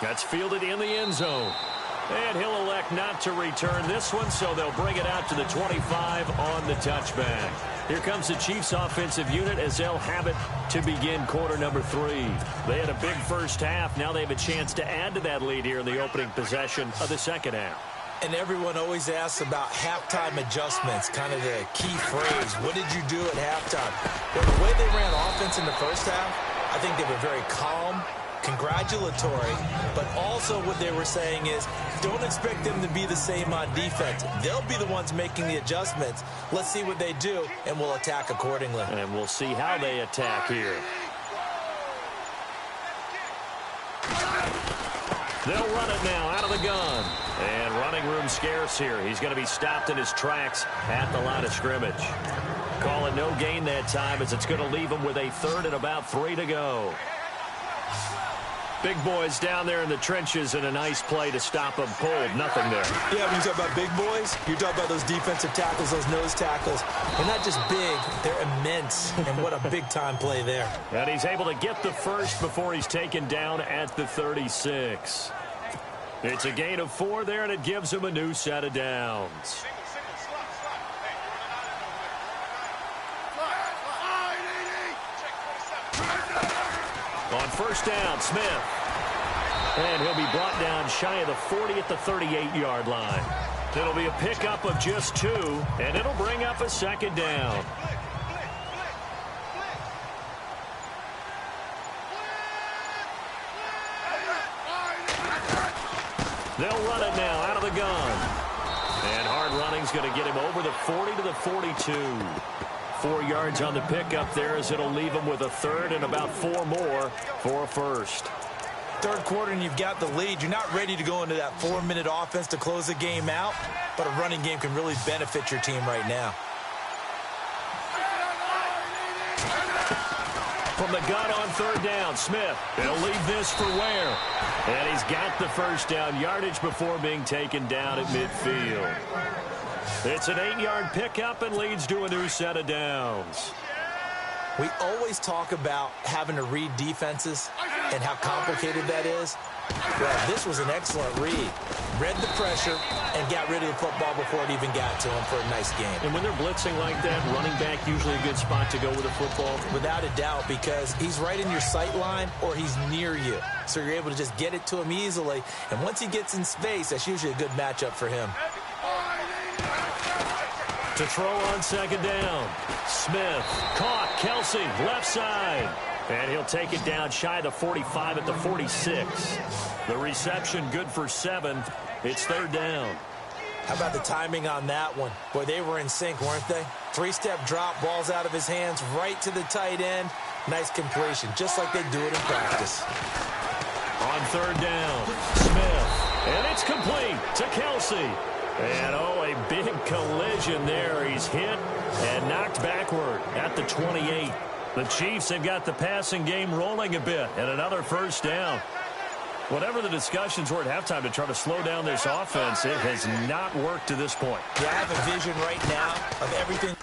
That's fielded in the end zone. And he'll elect not to return this one, so they'll bring it out to the 25 on the touchback. Here comes the Chiefs offensive unit as they'll have it to begin quarter number 3. They had a big first half. Now they have a chance to add to that lead here in the opening possession of the second half. And everyone always asks about halftime adjustments, kind of the key phrase. What did you do at halftime? Well, the way they ran offense in the first half, I think they were very calm, congratulatory, but also what they were saying is don't expect them to be the same on defense. They'll be the ones making the adjustments. Let's see what they do, and we'll attack accordingly. And we'll see how they attack here. They'll run it now out of the gun. And running room scarce here. He's going to be stopped in his tracks at the line of scrimmage. Calling no gain that time as it's going to leave him with a 3rd and about 3 to go. Big boys down there in the trenches, and a nice play to stop them cold. Nothing there. Yeah, when you talk about big boys, you're talking about those defensive tackles, those nose tackles. They're not just big, they're immense. And what a big-time play there. And he's able to get the first before he's taken down at the 36. It's a gain of 4 there, and it gives him a new set of downs. On first down, Smith. And he'll be brought down shy of the 40 at the 38-yard line. It'll be a pickup of just 2, and it'll bring up a second down. They'll run it now out of the gun. And hard running's going to get him over the 40 to the 42. 4 yards on the pickup there as it'll leave him with a 3rd and about 4 more for a first. Third quarter and you've got the lead. You're not ready to go into that 4-minute offense to close the game out, but a running game can really benefit your team right now. From the gun on 3rd down, Smith. They'll leave this for Ware. And he's got the first down yardage before being taken down at midfield. It's an 8-yard pickup and leads to a new set of downs. We always talk about having to read defenses and how complicated that is. Well, this was an excellent read. Read the pressure and got rid of the football before it even got to him for a nice game. And when they're blitzing like that, running back usually a good spot to go with the football? Without a doubt, because he's right in your sight line or he's near you. So you're able to just get it to him easily. And once he gets in space, that's usually a good matchup for him. To throw on second down. Smith caught. Kelsey left side. And he'll take it down shy of the 45 at the 46. The reception good for 7. It's third down. How about the timing on that one? Boy, they were in sync, weren't they? 3-step drop, balls out of his hands, right to the tight end. Nice completion, just like they do it in practice. On third down, Smith. And it's complete to Kelsey. And, oh, a big collision there. He's hit and knocked backward at the 28. The Chiefs have got the passing game rolling a bit and another first down. Whatever the discussions were at halftime to try to slow down this offense, it has not worked to this point. Yeah, I have a vision right now of everything.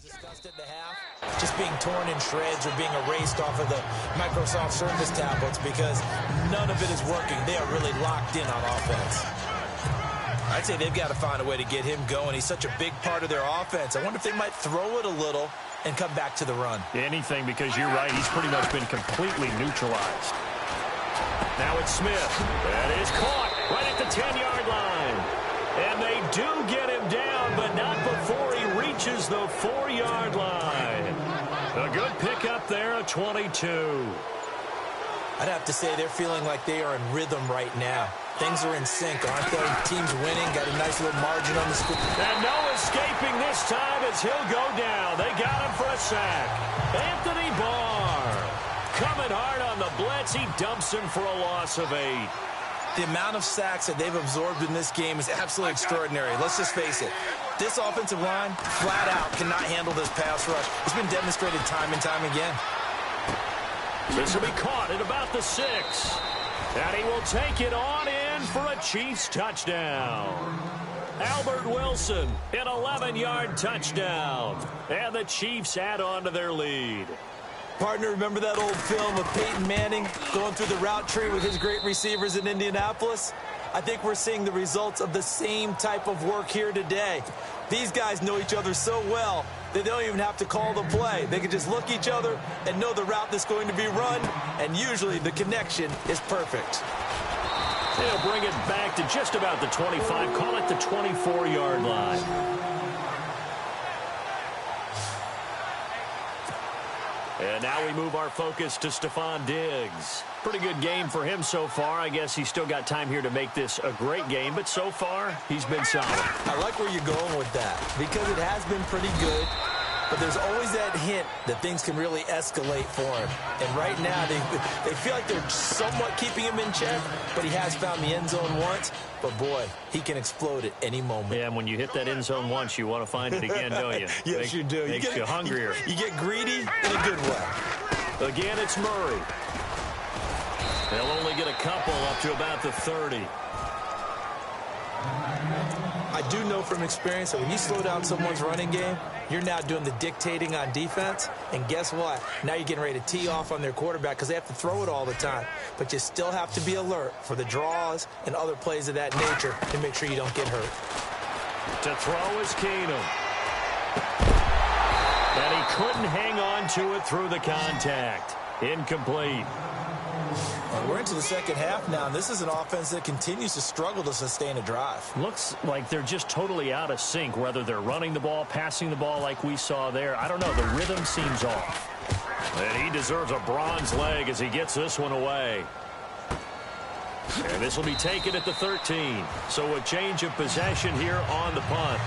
Discussed at the half, just being torn in shreds or being erased off of the Microsoft Surface tablets because none of it is working. They are really locked in on offense. I'd say they've got to find a way to get him going. He's such a big part of their offense. I wonder if they might throw it a little and come back to the run. Anything, because you're right, he's pretty much been completely neutralized. Now it's Smith. That is caught right at the 10-yard line. And they do get him down, but not before he reaches the 4-yard line. A good pickup there, a 22. I'd have to say they're feeling like they are in rhythm right now. Things are in sync, aren't they? Team's winning, got a nice little margin on the score. And no escaping this time as he'll go down. They got him for a sack. Anthony Barr coming hard on the blitz. He dumps him for a loss of 8. The amount of sacks that they've absorbed in this game is absolutely extraordinary. Let's just face it. This offensive line, flat out, cannot handle this pass rush. It's been demonstrated time and time again. This will be caught at about the 6. And he will take it on in for a Chiefs touchdown. Albert Wilson, an 11-yard touchdown. And the Chiefs add on to their lead. Partner, remember that old film of Peyton Manning going through the route tree with his great receivers in Indianapolis? I think we're seeing the results of the same type of work here today. These guys know each other so well that they don't even have to call the play. They can just look each other and know the route that's going to be run, and usually the connection is perfect. They'll bring it back to just about the 25. Call it the 24-yard line. And now we move our focus to Stephon Diggs. Pretty good game for him so far. I guess he's still got time here to make this a great game, but so far, he's been solid. I like where you're going with that because it has been pretty good, but there's always that hint that things can really escalate for him. And right now, they feel like they're somewhat keeping him in check, but he has found the end zone once. But, boy, he can explode at any moment. Yeah, and when you hit that end zone once, you want to find it again, don't you? Yes, you do. Makes you hungrier. You get greedy in a good way. Again, it's Murray. They'll only get a couple up to about the 30. I do know from experience that when you slow down someone's running game, you're now doing the dictating on defense. And guess what? Now you're getting ready to tee off on their quarterback because they have to throw it all the time. But you still have to be alert for the draws and other plays of that nature to make sure you don't get hurt. To throw is Keenum. And he couldn't hang on to it through the contact. Incomplete. We're into the second half now, and this is an offense that continues to struggle to sustain a drive. Looks like they're just totally out of sync, whether they're running the ball, passing the ball like we saw there. I don't know. The rhythm seems off. And he deserves a bronze leg as he gets this one away. And this will be taken at the 13. So a change of possession here on the punt.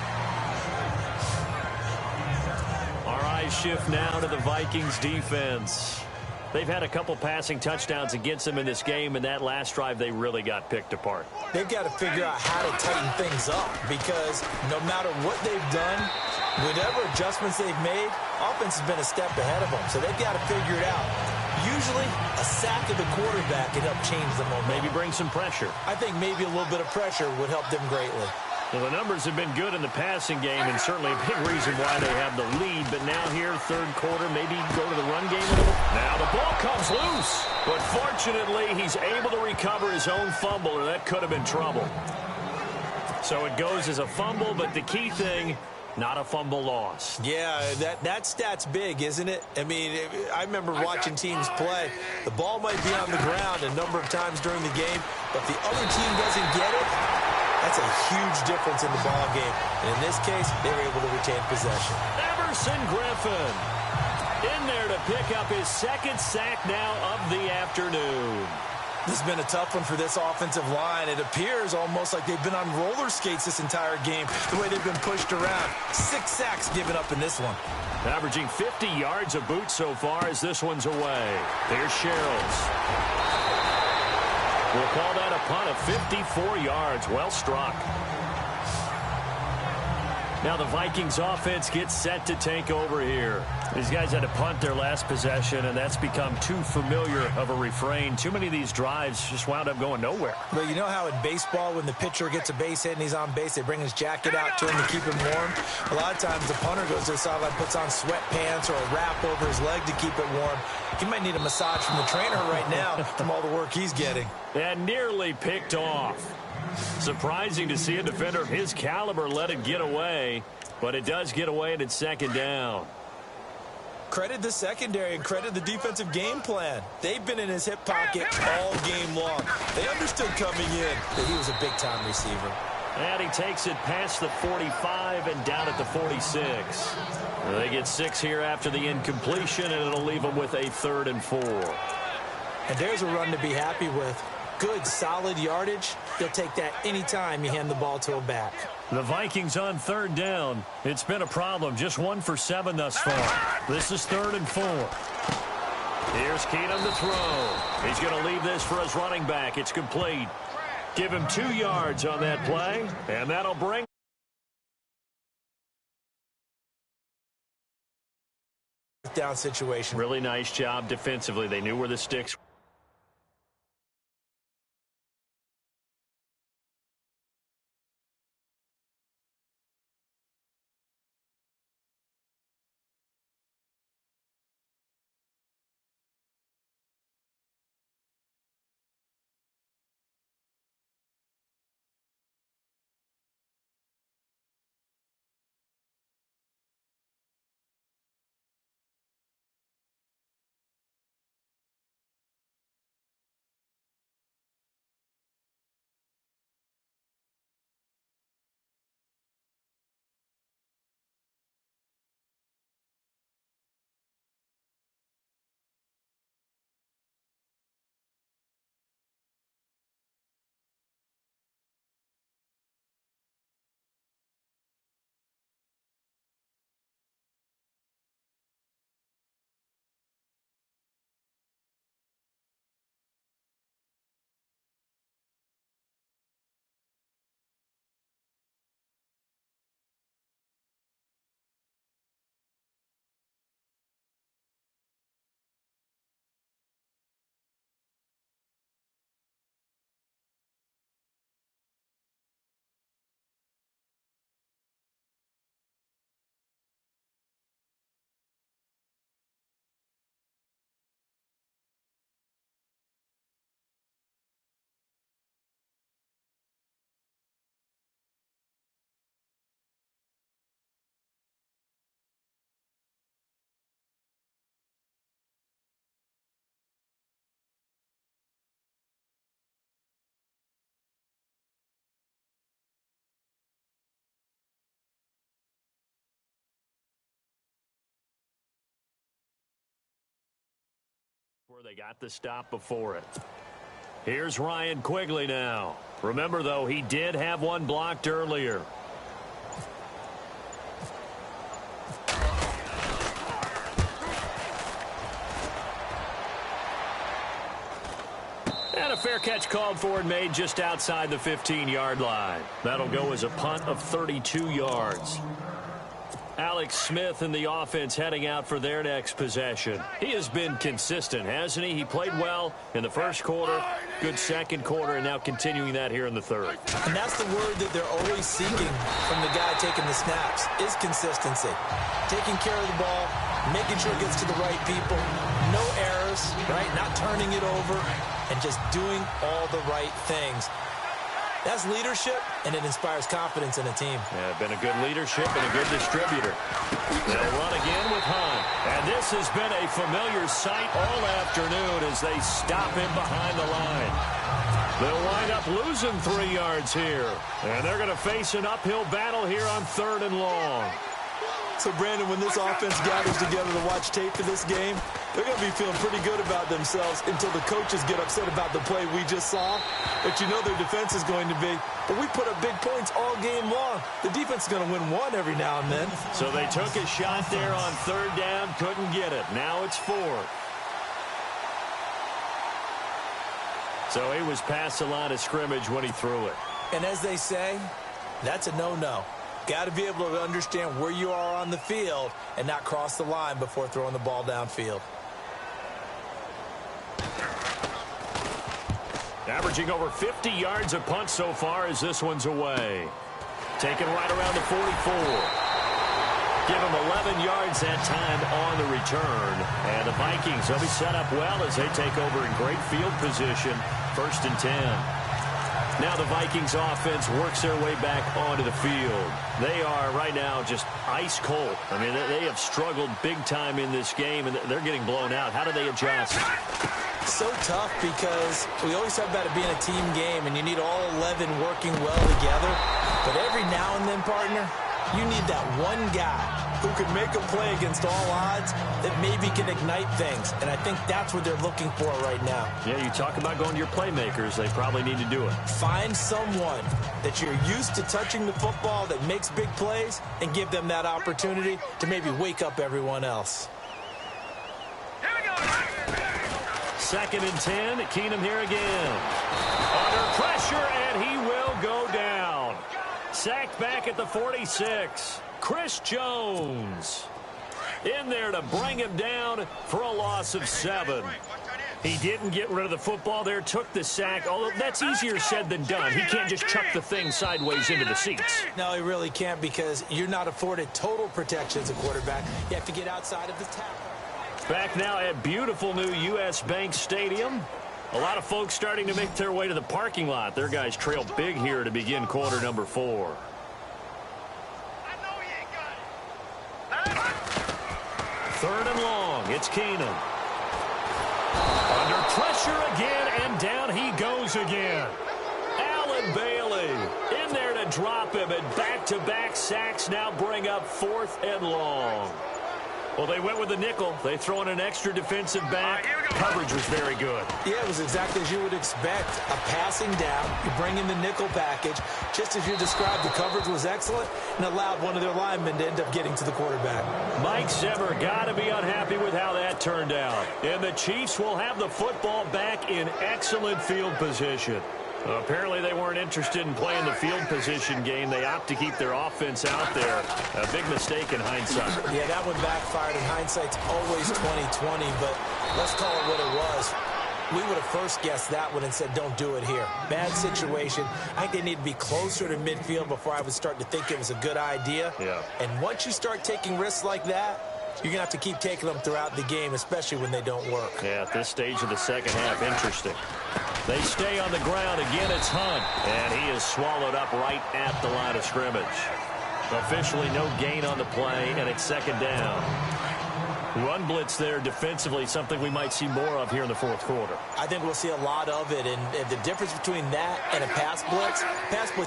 Our eyes shift now to the Vikings defense. They've had a couple passing touchdowns against them in this game, and that last drive they really got picked apart. They've got to figure out how to tighten things up because no matter what they've done, whatever adjustments they've made, offense has been a step ahead of them. So they've got to figure it out. Usually, a sack of the quarterback can help change the momentum. Maybe bring some pressure. I think maybe a little bit of pressure would help them greatly. Well, the numbers have been good in the passing game and certainly a big reason why they have the lead. But now here, third quarter, maybe go to the run game a little. Now the ball comes loose. But fortunately, he's able to recover his own fumble, or that could have been trouble. So it goes as a fumble, but the key thing, not a fumble loss. Yeah, that stat's big, isn't it? I mean, I remember watching teams play. The ball might be on the ground a number of times during the game, but the other team doesn't get it. That's a huge difference in the ball game. And in this case, they were able to retain possession. Everson Griffin in there to pick up his second sack now of the afternoon. This has been a tough one for this offensive line. It appears almost like they've been on roller skates this entire game, the way they've been pushed around. 6 sacks given up in this one. Averaging 50 yards a boot so far as this one's away. There's Sherrills. We'll call that a punt of 54 yards. Well struck. Now the Vikings offense gets set to take over here. These guys had to punt their last possession, and that's become too familiar of a refrain. Too many of these drives just wound up going nowhere. Well, you know how in baseball, when the pitcher gets a base hit and he's on base, they bring his jacket out to him to keep him warm? A lot of times the punter goes to the sideline, puts on sweatpants or a wrap over his leg to keep it warm. He might need a massage from the trainer right now from all the work he's getting. And nearly picked off. Surprising to see a defender of his caliber let it get away, but it does get away and it's second down. Credit the secondary and credit the defensive game plan. They've been in his hip pocket all game long. They understood coming in that he was a big-time receiver. And he takes it past the 45 and down at the 46. They get 6 here after the incompletion, and it'll leave them with a 3rd and 4. And there's a run to be happy with. Good, solid yardage. You'll take that anytime you hand the ball to a back. The Vikings on 3rd down. It's been a problem. Just 1 for 7 thus far. This is 3rd and 4. Here's Keenum to throw. He's going to leave this for his running back. It's complete. Give him 2 yards on that play, and that'll bring down situation. Really nice job defensively. They knew where the sticks were. They got the stop before it. Here's Ryan Quigley now. Remember, though, he did have one blocked earlier. And a fair catch called for and made just outside the 15-yard line. That'll go as a punt of 32 yards. Alex Smith and the offense heading out for their next possession. He has been consistent, hasn't he? He played well in the first quarter, good second quarter, and now continuing that here in the third. And that's the word that they're always seeking from the guy taking the snaps, is consistency. Taking care of the ball, making sure it gets to the right people, no errors, right? Not turning it over, and just doing all the right things. That's leadership, and it inspires confidence in a team. Yeah, been a good leadership and a good distributor. They'll run again with Hunt. And this has been a familiar sight all afternoon as they stop him behind the line. They'll wind up losing 3 yards here. And they're going to face an uphill battle here on 3rd and long. So, Brandon, when this offense gathers together to watch tape for this game, they're going to be feeling pretty good about themselves until the coaches get upset about the play we just saw. But you know their defense is going to be, but we put up big points all game long. The defense is going to win one every now and then. So they took a shot there on 3rd down, couldn't get it. Now it's 4th. So he was past the line of scrimmage when he threw it. And as they say, that's a no-no. Got to be able to understand where you are on the field and not cross the line before throwing the ball downfield. Averaging over 50 yards a punt so far as this one's away. Taken right around the 44. Give him 11 yards that time on the return. And the Vikings will be set up well as they take over in great field position. 1st and 10. Now the Vikings offense works their way back onto the field. They are right now just ice cold. I mean, they have struggled big time in this game, and they're getting blown out. How do they adjust? So tough because we always talk about it being a team game, and you need all 11 working well together. But every now and then, partner, you need that one guy who can make a play against all odds that maybe can ignite things. And I think that's what they're looking for right now. Yeah, you talk about going to your playmakers. They probably need to do it. Find someone that you're used to touching the football that makes big plays and give them that opportunity to maybe wake up everyone else. Here we go. 2nd and 10. Keenum here again. Under pressure, and he will go down. Sacked back at the 46. Chris Jones in there to bring him down for a loss of 7. He didn't get rid of the football there, took the sack, although that's easier said than done. He can't just chuck the thing sideways into the seats. No, he really can't because you're not afforded total protection as a quarterback. You have to get outside of the tackle. Back now at beautiful new U.S. Bank Stadium. A lot of folks starting to make their way to the parking lot. Their guys trail big here to begin quarter number 4. 3rd and long. It's Keenum. Under pressure again, and down he goes again. Allen Bailey in there to drop him, and back-to-back sacks now bring up 4th and long. Well, they went with the nickel. They throw in an extra defensive back. Coverage was very good. Yeah, it was exactly as you would expect. A passing down. You bring in the nickel package. Just as you described, the coverage was excellent and allowed one of their linemen to end up getting to the quarterback. Mike Zimmer got to be unhappy with how that turned out. And the Chiefs will have the football back in excellent field position. Apparently they weren't interested in playing the field position game. They opt to keep their offense out there. A big mistake in hindsight. Yeah, that one backfired. In hindsight's always 20/20, but let's call it what it was. We would have first guessed that one and said, don't do it here. Bad situation. I think they need to be closer to midfield before I would start to think it was a good idea. Yeah. And once you start taking risks like that, you're going to have to keep taking them throughout the game, especially when they don't work. Yeah, at this stage of the second half, interesting. They stay on the ground. Again, it's Hunt. And he is swallowed up right at the line of scrimmage. Officially no gain on the play, and it's 2nd down. Run blitz there defensively, something we might see more of here in the fourth quarter. I think we'll see a lot of it, and the difference between that and a pass blitz,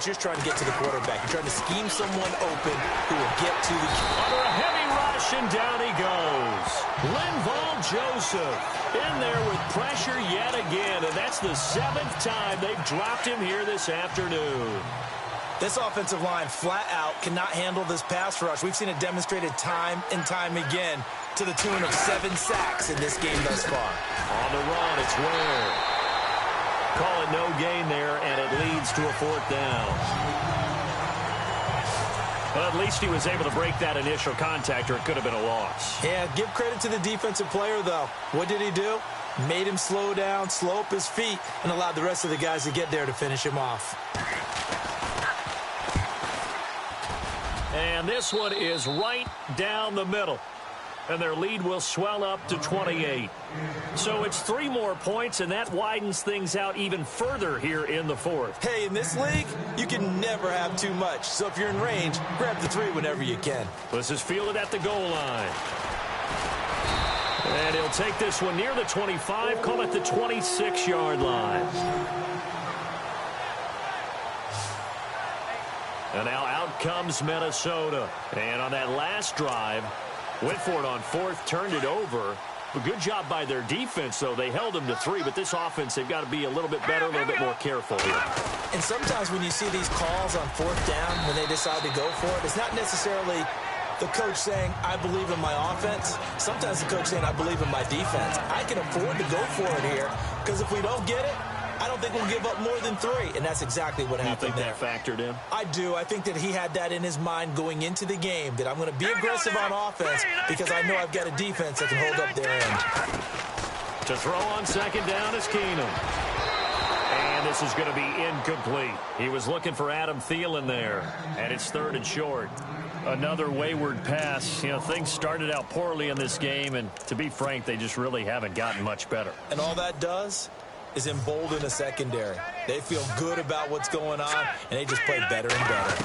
you're trying to get to the quarterback. You're trying to scheme someone open who will get to the... Under a heavy rush, and down he goes. Linval Joseph in there with pressure yet again, and that's the 7th time they've dropped him here this afternoon. This offensive line flat out cannot handle this pass rush. We've seen it demonstrated time and time again to the tune of 7 sacks in this game thus far. On the run, it's Ware. Call it no gain there, and it leads to a 4th down. Well, at least he was able to break that initial contact, or it could have been a loss. Yeah, give credit to the defensive player, though. What did he do? Made him slow down, slow up his feet, and allowed the rest of the guys to get there to finish him off. And this one is right down the middle. And their lead will swell up to 28. So it's 3 more points, and that widens things out even further here in the 4th. Hey, in this league, you can never have too much. So if you're in range, grab the 3 whenever you can. This is fielded at the goal line. And he'll take this one near the 25, call it the 26-yard line. And now out comes Minnesota. And on that last drive, went for it on 4th, turned it over. A good job by their defense, though. They held them to 3, but this offense, they've got to be a little bit better, a little bit more careful here. And sometimes when you see these calls on 4th down, when they decide to go for it, it's not necessarily the coach saying, I believe in my offense. Sometimes the coach saying, I believe in my defense. I can afford to go for it here, because if we don't get it, I don't think we'll give up more than 3, and that's exactly what happened there. You think that factored in? I do. I think that he had that in his mind going into the game, that I'm going to be aggressive on offense because I know I've got a defense that can hold up their end. To throw on 2nd down is Keenum. And this is going to be incomplete. He was looking for Adam Thielen there, and it's 3rd and short. Another wayward pass. You know, things started out poorly in this game, and to be frank, they just really haven't gotten much better. And all that does is embolden a secondary. They feel good about what's going on, and they just play better and better.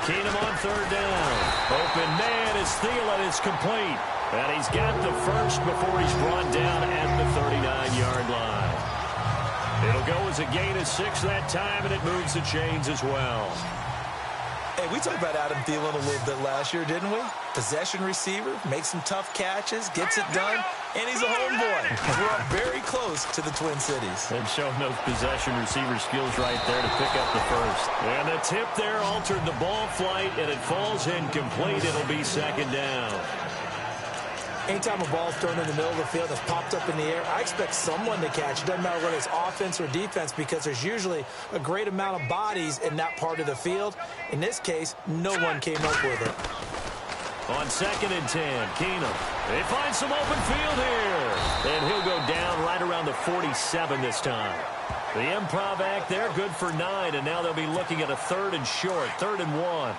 Keenum on 3rd down. Open man is Thielen. It's complete. And he's got the first before he's brought down at the 39-yard line. It'll go as a gain of 6 that time, and it moves the chains as well. Hey, we talked about Adam Thielen a little bit last year, didn't we? Possession receiver, makes some tough catches, gets it done, and he's a homeboy. We're up very close to the Twin Cities. And showing those possession receiver skills right there to pick up the first. And the tip there altered the ball flight, and it falls incomplete. It'll be 2nd down. Anytime a ball's thrown in the middle of the field that's popped up in the air, I expect someone to catch it. Doesn't matter whether it's offense or defense, because there's usually a great amount of bodies in that part of the field. In this case, no one came up with it. On 2nd and 10, Keenum. They find some open field here. And he'll go down right around the 47 this time. The improv act there, good for 9, and now they'll be looking at a 3rd and short, 3rd and 1.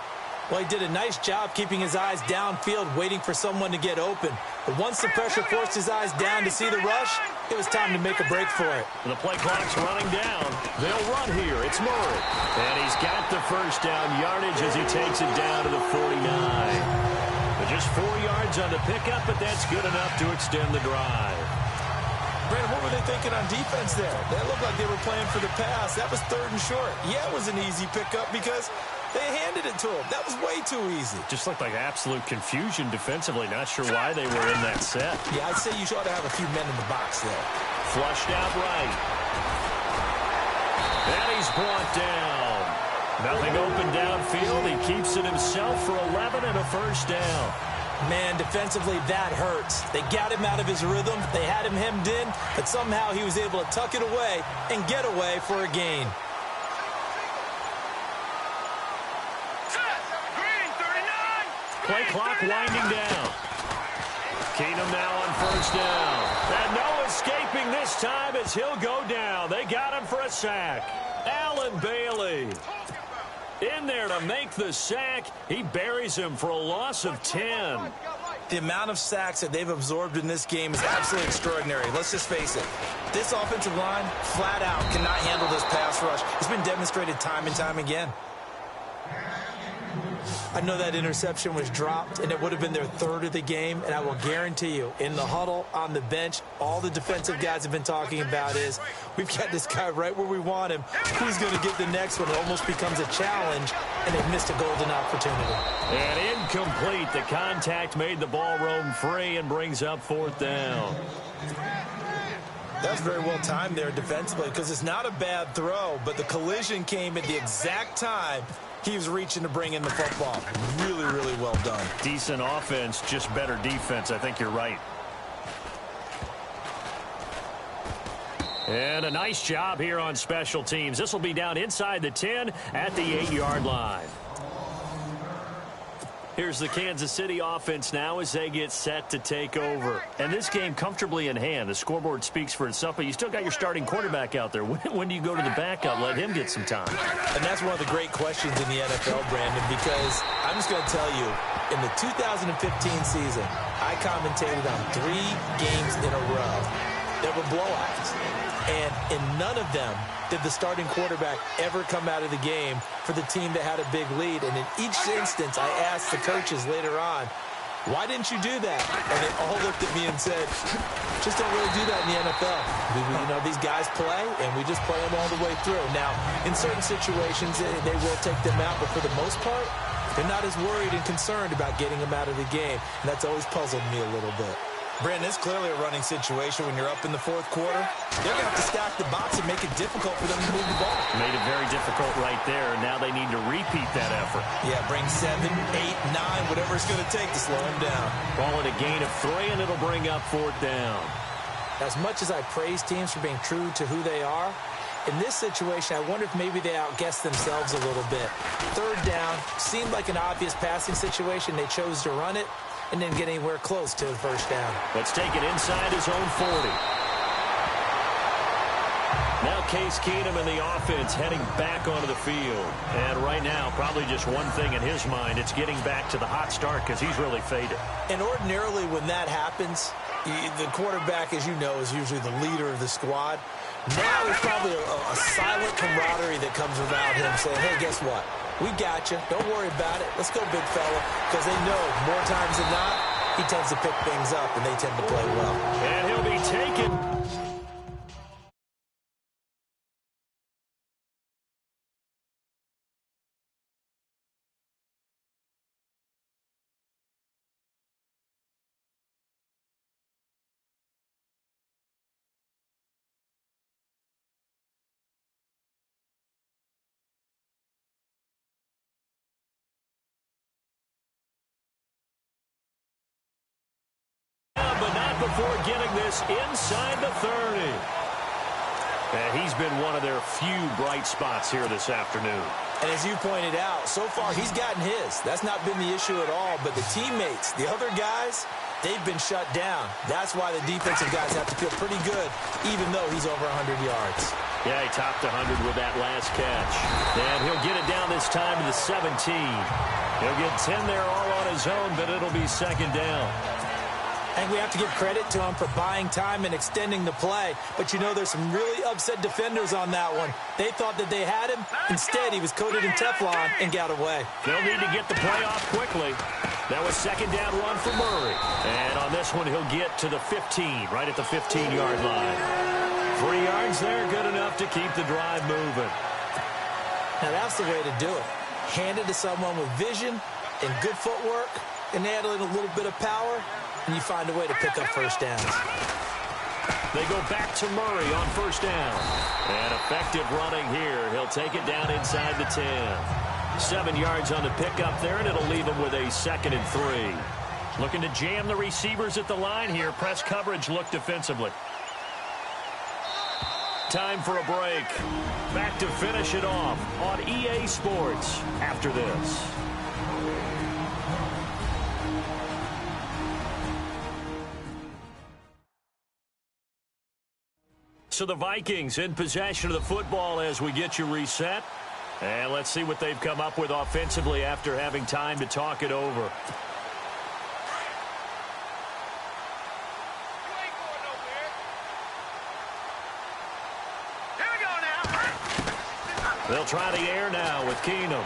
Well, he did a nice job keeping his eyes downfield, waiting for someone to get open. But once the pressure forced his eyes down to see the rush, it was time to make a break for it. The play clock's running down. They'll run here. It's Murray. And he's got the first down yardage as he takes it down to the 49. But just 4 yards on the pickup, but that's good enough to extend the drive. Brandon, what were they thinking on defense there? That looked like they were playing for the pass. That was 3rd and short. Yeah, it was an easy pickup because they handed it to him. That was way too easy. Just looked like absolute confusion defensively. Not sure why they were in that set. Yeah, I'd say you ought to have a few men in the box there. Flushed out right. And he's brought down. Nothing open downfield. He keeps it himself for 11 and a first down. Man, defensively, that hurts. They got him out of his rhythm. They had him hemmed in, but somehow he was able to tuck it away and get away for a gain. Play clock winding down. Keenum now on first down. And no escaping this time as he'll go down. They got him for a sack. Allen Bailey in there to make the sack. He buries him for a loss of 10. The amount of sacks that they've absorbed in this game is absolutely extraordinary. Let's just face it. This offensive line, flat out, cannot handle this pass rush. It's been demonstrated time and time again. I know that interception was dropped, and it would have been their third of the game, and I will guarantee you, in the huddle, on the bench, all the defensive guys have been talking about is, we've got this guy right where we want him. Who's going to get the next one? It almost becomes a challenge, and they've missed a golden opportunity. And incomplete. The contact made the ball roam free and brings up fourth down. That was very well timed there defensively because it's not a bad throw, but the collision came at the exact time he was reaching to bring in the football. Really, really well done. Decent offense, just better defense. I think you're right. And a nice job here on special teams. This will be down inside the 10 at the 8-yard line. Here's the Kansas City offense now as they get set to take over. And this game comfortably in hand. The scoreboard speaks for itself, but you still got your starting quarterback out there. When do you go to the backup? Let him get some time. And that's one of the great questions in the NFL, Brandon, because I'm just going to tell you, in the 2015 season, I commentated on 3 games in a row that were blowouts. And in none of them did the starting quarterback ever come out of the game for the team that had a big lead. And in each instance, I asked the coaches later on, why didn't you do that? And they all looked at me and said, just don't really do that in the NFL. These guys play, and we just play them all the way through. Now, in certain situations, they will take them out, but for the most part, they're not as worried and concerned about getting them out of the game. And that's always puzzled me a little bit. Brandon, it's clearly a running situation when you're up in the fourth quarter. They're going to have to stack the box and make it difficult for them to move the ball. Made it very difficult right there, and now they need to repeat that effort. Yeah, bring 7, 8, 9, whatever it's going to take to slow them down. Ball at a gain of 3, and it'll bring up fourth down. As much as I praise teams for being true to who they are, in this situation, I wonder if maybe they outguessed themselves a little bit. Third down seemed like an obvious passing situation. They chose to run it and didn't get anywhere close to the first down. Let's take it inside his own 40. Now Case Keenum and the offense heading back onto the field. And right now, probably just one thing in his mind. It's getting back to the hot start because he's really faded. And ordinarily when that happens, the quarterback, as you know, is usually the leader of the squad. Now there's probably a silent camaraderie that comes around him saying, hey, guess what? We got you. Don't worry about it. Let's go, big fella. Because they know more times than not, he tends to pick things up, and they tend to play well. And he'll be taken. But not before getting this inside the 30. And he's been one of their few bright spots here this afternoon. And as you pointed out, so far he's gotten his. That's not been the issue at all. But the teammates, the other guys, they've been shut down. That's why the defensive guys have to feel pretty good, even though he's over 100 yards. Yeah, he topped 100 with that last catch. And he'll get it down this time to the 17. He'll get 10 there all on his own, but it'll be second down. And we have to give credit to him for buying time and extending the play. But, there's some really upset defenders on that one. They thought that they had him. Instead, he was coated in Teflon and got away. They'll need to get the play off quickly. That was second down run for Murray. And on this one, he'll get to the 15, right at the 15-yard line. 3 yards there, good enough to keep the drive moving. Now, that's the way to do it. Hand it to someone with vision and good footwork, and add in a little bit of power, and you find a way to pick up first downs. They go back to Murray on first down. And effective running here. He'll take it down inside the 10. 7 yards on the pickup there, and it'll leave him with a 2nd and 3. Looking to jam the receivers at the line here. Press coverage look defensively. Time for a break. Back to finish it off on EA Sports after this. So the Vikings in possession of the football as we get you reset. And let's see what they've come up with offensively after having time to talk it over. They'll try the air now with Keenum.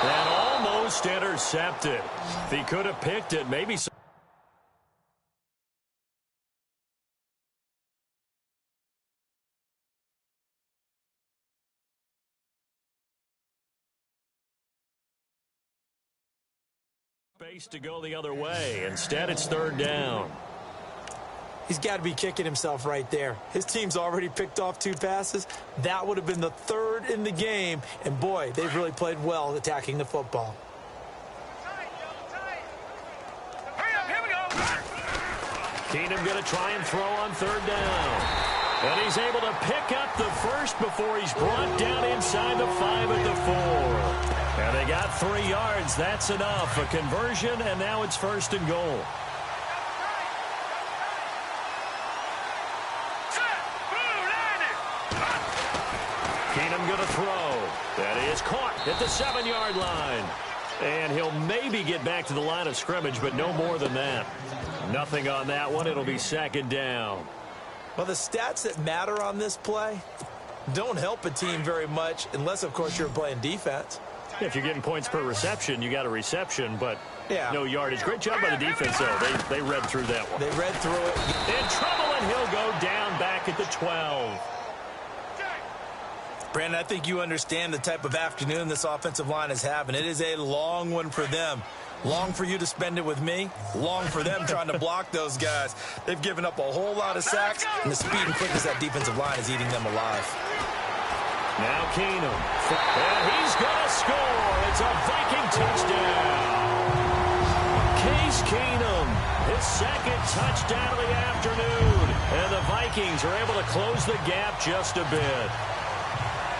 And almost intercepted. If he could have picked it, maybe some. Space to go the other way. Instead, it's third down. He's got to be kicking himself right there. His team's already picked off 2 passes. That would have been the 3rd in the game. And, boy, they've really played well attacking the football. Keenum going to try and throw on third down. And he's able to pick up the first before he's brought down inside the 5 at the 4. And they got 3 yards. That's enough. A conversion, and now it's first and goal. Keenum going to throw. That is caught at the 7-yard line. And he'll maybe get back to the line of scrimmage, but no more than that. Nothing on that one. It'll be second down. Well, the stats that matter on this play don't help a team very much unless, of course, you're playing defense. If you're getting points per reception, you got a reception, but no yardage. Great job by the defense, though. They read through that one. They read through it. In trouble, and he'll go down back at the 12. Brandon, I think you understand the type of afternoon this offensive line is having. It is a long one for them. Long for you to spend it with me. Long for them trying to block those guys. They've given up a whole lot of sacks, and the speed and quickness of that defensive line is eating them alive. Now Keenum. And he's going to score. It's a Viking touchdown. Case Keenum, his 2nd touchdown of the afternoon. And the Vikings are able to close the gap just a bit.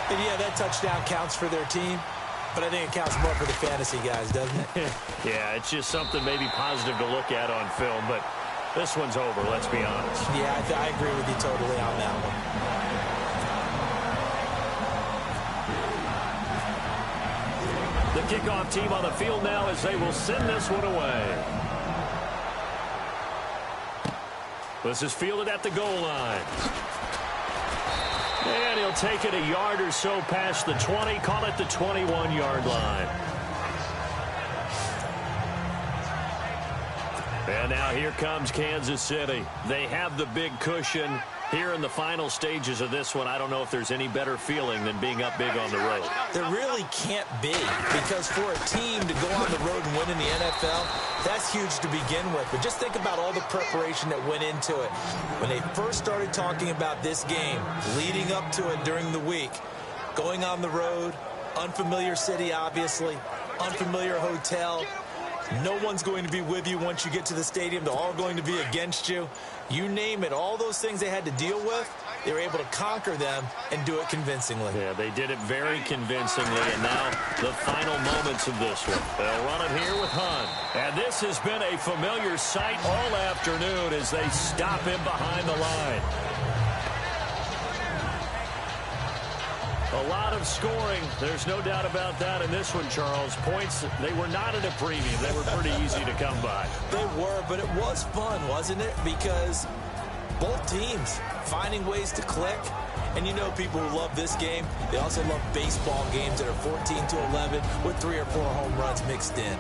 And yeah, that touchdown counts for their team, but I think it counts more for the fantasy guys, doesn't it? Yeah, it's just something maybe positive to look at on film, but this one's over, let's be honest. Yeah, I agree with you totally on that one. The kickoff team on the field now as they will send this one away. This is fielded at the goal line. And he'll take it a yard or so past the 20, call it the 21-yard line. And now here comes Kansas City. They have the big cushion. Here in the final stages of this one, I don't know if there's any better feeling than being up big on the road. There really can't be, because for a team to go on the road and win in the NFL, that's huge to begin with. But just think about all the preparation that went into it. When they first started talking about this game, leading up to it during the week, going on the road, unfamiliar city, obviously, unfamiliar hotel. No one's going to be with you once you get to the stadium. They're all going to be against you. You name it, all those things they had to deal with, they were able to conquer them and do it convincingly. Yeah, they did it very convincingly, and now the final moments of this one. They'll run it here with Hunt. And this has been a familiar sight all afternoon as they stop him behind the line. A lot of scoring. There's no doubt about that in this one, Charles. Points, they were not at a premium. They were pretty easy to come by. They were, but it was fun, wasn't it? Because both teams finding ways to click. And you know people who love this game, they also love baseball games that are 14-11 with 3 or 4 home runs mixed in.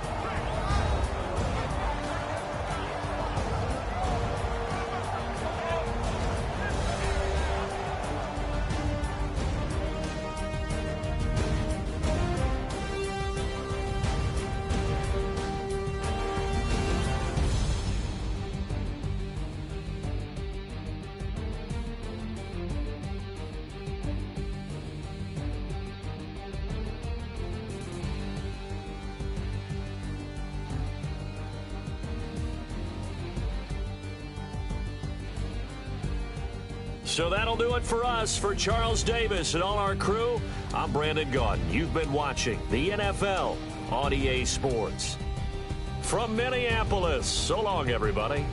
So that'll do it for us. For Charles Davis and all our crew, I'm Brandon Gaudin. You've been watching the NFL on EA Sports. From Minneapolis, so long, everybody.